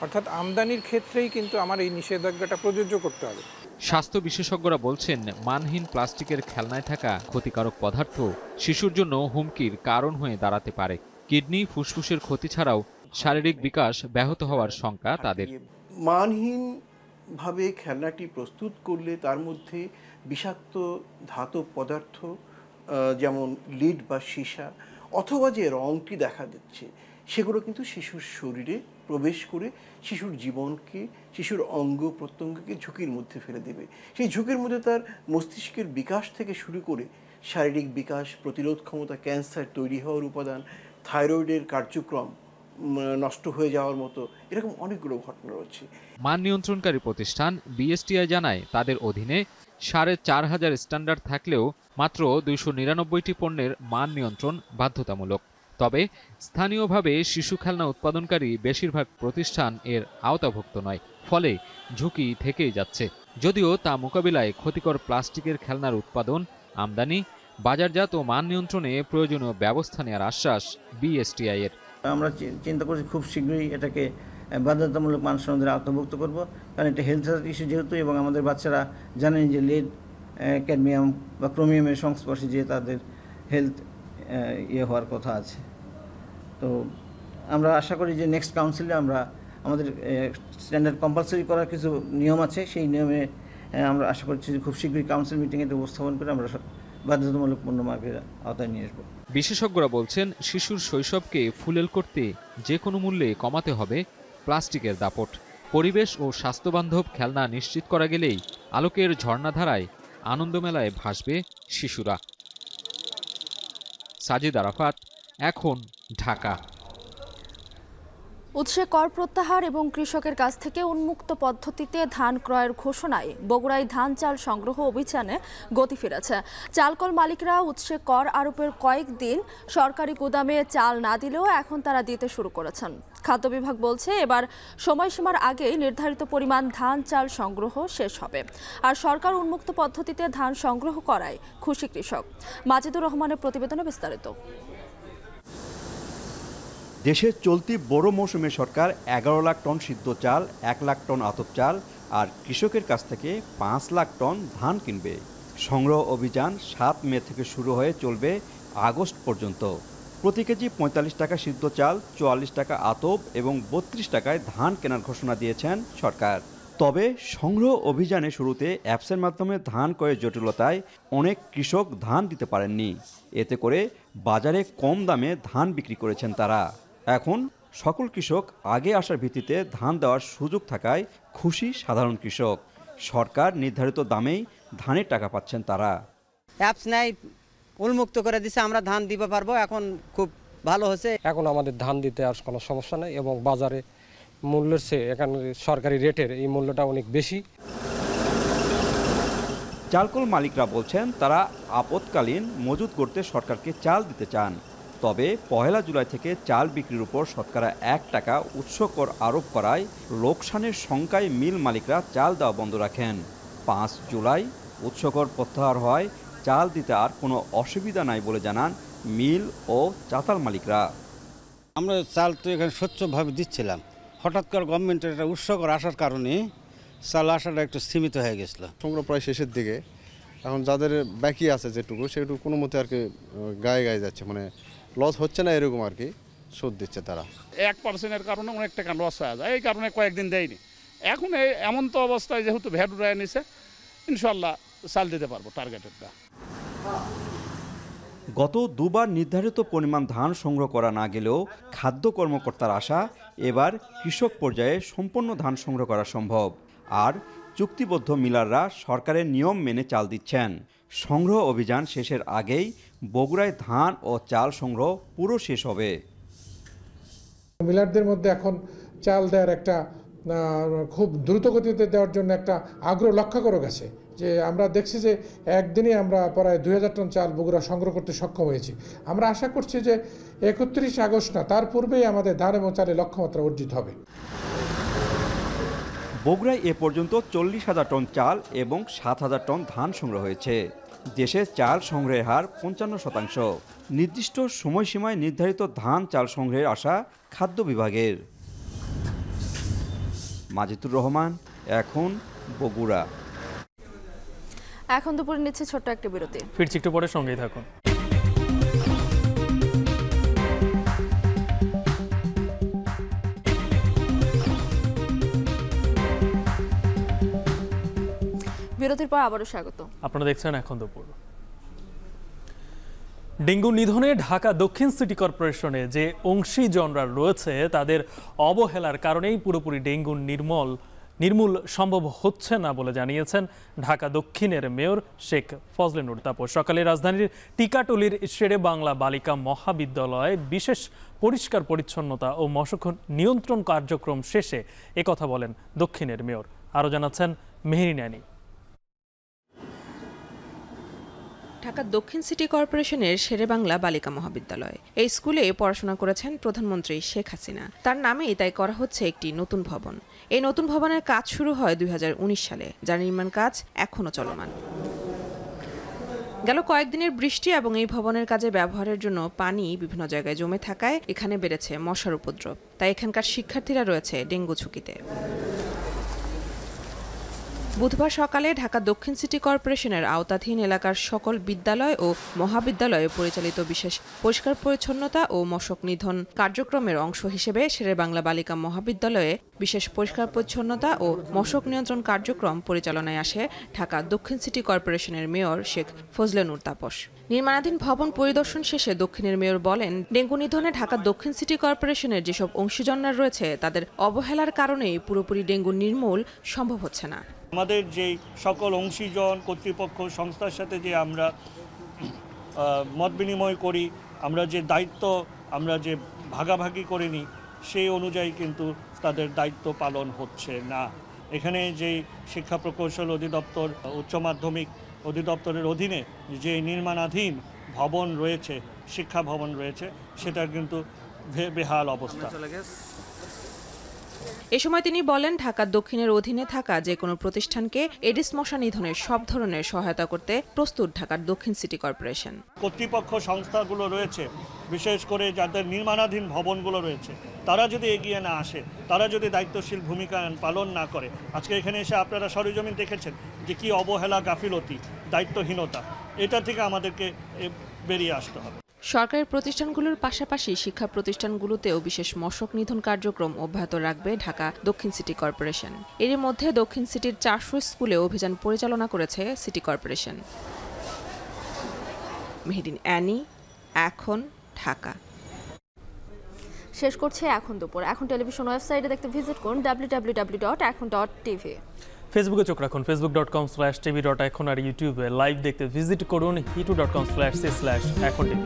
অর্থাৎ আমদানির ক্ষেত্রেই কিন্তু আমার এই নিষেধাজ্ঞাটা প্রযোজ্য করতে হবে। স্বাস্থ্য বিশেষজ্ঞরা বলছেন, মানহীন প্লাস্টিকের খেলনায় থাকা ক্ষতিকারক পদার্থ শিশুর জন্য হুমকির কারণ হয়ে দাঁড়াতে পারে। কিডনি, ফুসফুসের ক্ষতি ছাড়াও শারীরিক বিকাশ ব্যাহত হওয়ার শঙ্কা তাদের। মানহীনভাবে খেলনাটি প্রস্তুত করলে তার মধ্যে বিষাক্ত ধাতব পদার্থ যেমন লিড বা সীসা অথবা যে রঙটি দেখা যাচ্ছে সেগুলো কিন্তু শিশুর শরীরে প্রবেশ করে শিশুর জীবনকে, শিশুর অঙ্গ প্রত্যঙ্গকে ঝুঁকির মধ্যে ফেলে দেবে। সেই ঝুঁকির মধ্যে তার মস্তিষ্কের বিকাশ থেকে শুরু করে শারীরিক বিকাশ, প্রতিরোধ ক্ষমতা, ক্যান্সার তৈরি হওয়ার উপাদান, থাইরয়েডের কার্যক্রম নষ্ট হয়ে যাওয়ার মতো এরকম অনেকগুলো ঘটনা রয়েছে। মান নিয়ন্ত্রণকারী প্রতিষ্ঠান বিএসটিআই জানায় তাদের অধীনে ৪,৫০০ স্ট্যান্ডার্ড থাকলেও মাত্র ২৯৯টি পণ্যের মান নিয়ন্ত্রণ বাধ্যতামূলক। তবে স্থানীয়ভাবে শিশু খেলনা উৎপাদনকারী বেশিরভাগ প্রতিষ্ঠান এর আওতাভুক্ত নয়, ফলে ঝুঁকি থেকেই যাচ্ছে। যদিও তা মোকাবিলায় ক্ষতিকর প্লাস্টিকের খেলনার উৎপাদন, আমদানি, বাজারজাত ও মান নিয়ন্ত্রণে প্রয়োজনীয় ব্যবস্থা নেওয়ার আশ্বাস বিএসটিআই এর। আমরা চিন্তা করছি খুব শীঘ্রই এটাকে বাধ্যতামূলক মান সনদের আওতাভুক্ত করব, কারণ এটা হেলথ ইস্যু যেহেতু, এবং আমাদের বাচ্চারা জানেন যে লেড, ক্যাডমিয়াম বা ক্রোমিয়ামের সংস্পর্শে যে তাদের হেলথ হওয়ার কথা আছে। তো আমরা আশা করি যে নেক্সট কাউন্সিলে আমরা আমাদের স্ট্যান্ডার্ড কম্পালসারি করার কিছু নিয়ম আছে, সেই নিয়মে আমরা আশা করছি যে খুব শীঘ্রই কাউন্সিল মিটিংয়ে এটা উপস্থাপন করে আমরা বাধ্যতামূলক পণ্য মার্কের আওতায় নিয়ে আসবো। বিশেষজ্ঞরা বলছেন শিশুর শৈশবকে ফুলেল করতে যে কোনো মূল্যে কমাতে হবে প্লাস্টিকের দাপট। পরিবেশ ও স্বাস্থ্যবান্ধব খেলনা নিশ্চিত করা গেলেই আলোকের ঝর্ণাধারায় আনন্দমেলায় ভাসবে শিশুরা। সাজিদ আরাফাত, এখন, ঢাকা। উৎসে কর প্রত্যাহার এবং কৃষকের কাছ থেকে উন্মুক্ত পদ্ধতিতে ধান ক্রয়ের ঘোষণায় বগুড়ায় ধান চাল সংগ্রহ অভিযানে গতি ফিরেছে। চালকল মালিকরা উৎসে কর আরোপের কয়েকদিন সরকারি গুদামে চাল না দিলেও এখন তারা দিতে শুরু করেছেন। খাদ্য বিভাগ বলছে এবার সময়সীমার আগেই নির্ধারিত পরিমাণ ধান চাল সংগ্রহ শেষ হবে। আর সরকার উন্মুক্ত পদ্ধতিতে ধান সংগ্রহ করায় খুশি কৃষক। মাজিদুর রহমানের প্রতিবেদনে বিস্তারিত। দেশের চলতি বড় মৌসুমে সরকার ১১ লাখ টন সিদ্ধ চাল, ১ লাখ টন আতপ চাল আর কৃষকের কাছ থেকে ৫ লাখ টন ধান কিনবে। সংগ্রহ অভিযান ৭ মে থেকে শুরু হয়ে চলবে আগস্ট পর্যন্ত। প্রতি কেজি ৪৫ টাকা সিদ্ধ চাল, ৪৪ টাকা আতপ এবং ৩২ টাকায় ধান কেনার ঘোষণা দিয়েছেন সরকার। তবে সংগ্রহ অভিযানে শুরুতে অ্যাপসের মাধ্যমে ধান ক্রয়ের জটিলতায় অনেক কৃষক ধান দিতে পারেননি। এতে করে বাজারে কম দামে ধান বিক্রি করেছেন তারা। এখন সকল কৃষক আগে আসার ভিত্তিতে ধান দেওয়ার সুযোগ থাকায় খুশি সাধারণ কৃষক। সরকার নির্ধারিত দামেই ধানের টাকা পাচ্ছেন তারা। অ্যাপস নাই, উন্মুক্ত করে দিছে, আমরা ধান দিতে পারবো, এখন খুব ভালো হচ্ছে। এখন আমাদের ধান দিতে আর কোনো সমস্যা নেই এবং বাজারে মূল্যের চেয়ে এখানে সরকারি রেটের এই মূল্যটা অনেক বেশি। চালকল মালিকরা বলছেন তারা আপৎকালীন মজুত করতে সরকারকে চাল দিতে চান। তবে ১ জুলাই থেকে চাল বিক্রির উপর শতকরা ১ টাকা উৎস কর আরোপ করায় লোকসানের শঙ্কায় মিল মালিকরা চাল দেওয়া বন্ধ রাখেন। ৫ জুলাই উৎস কর প্রত্যাহার হয়, চাল দিতে আর কোনো অসুবিধা নাই বলে জানান মিল ও চাতাল মালিকরা। আমরা চাল তো এখানে স্বচ্ছভাবে দিচ্ছিলাম, হঠাৎ করে গভর্নমেন্টের একটা উৎস কর আসার কারণে চাল আসাটা একটু সীমিত হয়ে গেছিল। সংগ্রহ প্রায় শেষের দিকে, এখন যাদের বাকি আছে যেটুকু সেটুকু কোনো মতে আর কি গায়ে যাচ্ছে, মানে লস হচ্ছে না এরকম আর কি, সুদ দিচ্ছে তারা। 1%-এর কারণে অনেক টাকা লস হয়ে যায়, এই কারণে কয়েকদিন দেয়নি। এখন এমন তো অবস্থায় যেহেতু ভ্যাট উড়ায় নিছে, ইনশাল্লাহ চাল দিতে পারবো টার্গেটেডটা। গত দুবার নির্ধারিত পরিমাণ ধান সংগ্রহ করা না গেলেও খাদ্য কর্মকর্তার আশা এবার কৃষক পর্যায়ে সম্পূর্ণ ধান সংগ্রহ করা সম্ভব। আর চুক্তিবদ্ধ মিলাররা সরকারের নিয়ম মেনে চাল দিচ্ছেন। সংগ্রহ অভিযান শেষের আগেই বগুড়ায় ধান ও চাল সংগ্রহ পুরো শেষ হবে। মিলারদের মধ্যে এখন চাল দেওয়ার একটা খুব দ্রুতগতিতে দেওয়ার জন্য একটা আগ্রহ লক্ষ্য করা গেছে, যে আমরা দেখছি যে একদিনে আমরা প্রায় ২০০০ টন চাল বগুড়া সংগ্রহ করতে সক্ষম হয়েছি। আমরা আশা করছি যে ৩১ আগস্ট না তার পূর্বেই আমাদের ধান এবং চালের লক্ষ্যমাত্রা অর্জিত হবে। বগুড়ায় এ পর্যন্ত ৪০,০০০ টন চাল এবং ৭,০০০ টন ধান সংগ্রহ হয়েছে। দেশে চাল সংগ্রহের হার ৫৫%। নির্দিষ্ট সময়সীমায় নির্ধারিত ধান চাল সংগ্রহের আশা খাদ্য বিভাগের। মাজিদুর রহমান, এখন, বগুড়া। এখন দুপুরে নিচ্ছে ছোট্ট একটা বিরতি, ফিরছি একটু পরে, সঙ্গেই থাকুন। বিরতির পর আবারও স্বাগত। আপনারা দেখছেন এখন দুপুর। ডেঙ্গু নিধনে ঢাকা দক্ষিণ সিটি কর্পোরেশনে যে অংশীজনরা রয়েছে তাদের অবহেলার কারণেই পুরোপুরি ডেঙ্গু নির্মূল সম্ভব হচ্ছে না বলে জানিয়েছেন ঢাকা দক্ষিণের মেয়র শেখ ফজলে নূর তাপস। সকালে রাজধানীর টিকাটুলির শেরে বাংলা বালিকা মহাবিদ্যালয়ে বিশেষ পরিষ্কার পরিচ্ছন্নতা ও মশক নিয়ন্ত্রণ কার্যক্রম শেষে একথা বলেন দক্ষিণের মেয়র। আরও জানাচ্ছেন মেহেরিন আনি। ঢাকা দক্ষিণ সিটি কর্পোরেশনের শেরেবাংলা বালিকা মহাবিদ্যালয়। এই স্কুলে পড়াশোনা করেছেন প্রধানমন্ত্রী শেখ হাসিনা। তার নামেই তাই করা হচ্ছে একটি নতুন ভবন। এই নতুন ভবনের কাজ শুরু হয় 2019 সালে, যার নির্মাণ কাজ এখনও চলমান। গেল কয়েকদিনের বৃষ্টি এবং এই ভবনের কাজে ব্যবহারের জন্য পানি বিভিন্ন জায়গায় জমে থাকায় এখানে বেড়েছে মশার উপদ্রব। তাই এখানকার শিক্ষার্থীরা রয়েছে ডেঙ্গু ঝুঁকিতে। বুধবার সকালে ঢাকা দক্ষিণ সিটি কর্পোরেশনের আওতাধীন এলাকার সকল বিদ্যালয় ও মহাবিদ্যালয়ে পরিচালিত বিশেষ পরিষ্কার পরিচ্ছন্নতা ও মশক নিধন কার্যক্রমের অংশ হিসেবে শেরেবাংলা বালিকা মহাবিদ্যালয়ে বিশেষ পরিষ্কার পরিচ্ছন্নতা ও মশক নিয়ন্ত্রণ কার্যক্রম পরিচালনায় আসে ঢাকা দক্ষিণ সিটি কর্পোরেশনের মেয়র শেখ ফজলে নূর তাপস। নির্মাণাধীন ভবন পরিদর্শন শেষে দক্ষিণের মেয়র বলেন, ডেঙ্গু নিধনে ঢাকা দক্ষিণ সিটি কর্পোরেশনের যেসব অংশীজনরা রয়েছে তাদের অবহেলার কারণেই পুরোপুরি ডেঙ্গু নির্মূল সম্ভব হচ্ছে না। আমাদের যে সকল অংশীজন কর্তৃপক্ষ সংস্থার সাথে যে আমরা মত বিনিময় করি, আমরা যে দায়িত্ব আমরা যে ভাগাভাগি করে নিই, সেই অনুযায়ী কিন্তু তাদের দায়িত্ব পালন হচ্ছে না। এখানে যে শিক্ষা প্রকৌশল অধিদপ্তর, উচ্চ মাধ্যমিক অধিদপ্তরের অধীনে যে নির্মাণাধীন ভবন রয়েছে, শিক্ষা ভবন রয়েছে, সেটা কিন্তু বেহাল অবস্থা। এ সময় তিনি বলেন, ঢাকা দক্ষিণের অধীনে থাকা যে কোনো প্রতিষ্ঠানকে এডিস মশা নিধনের সব ধরনের সহায়তা করতে প্রস্তুত ঢাকার দক্ষিণ সিটি কর্পোরেশন। কর্তৃপক্ষ সংস্থাগুলো রয়েছে, বিশেষ করে যাদের নির্মাণাধীন ভবনগুলো রয়েছে, তারা যদি এগিয়ে না আসে, তারা যদি দায়িত্বশীল ভূমিকা পালন না করে, আজকে এখানে এসে আপনারা সরেজমিন দেখেছেন যে কি অবহেলা, গাফিলতি, দায়িত্বহীনতা, এটা থেকে আমাদেরকে বেরিয়ে আসতে হবে। সরকারি প্রতিষ্ঠানগুলোর পাশাপাশি শিক্ষা প্রতিষ্ঠানগুলোতেও বিশেষ মশক নিধন কার্যক্রম অব্যাহত রাখবে ঢাকা দক্ষিণ সিটি কর্পোরেশন। এর মধ্যে দক্ষিণ সিটির 400 স্কুলে অভিযান পরিচালনা করেছে সিটি কর্পোরেশন। মেহেরিন অ্যানি, এখন, ঢাকা। শেষ করছে এখন দুপুর। এখন টেলিভিশন ওয়েবসাইটে দেখতে ভিজিট করুন www.ekon.tv। ফেসবুকে চোখ রাখুন facebook.com/tv.ekon আর ইউটিউবে লাইভ দেখতে ভিজিট করুন youtube.com/c/ekon tv।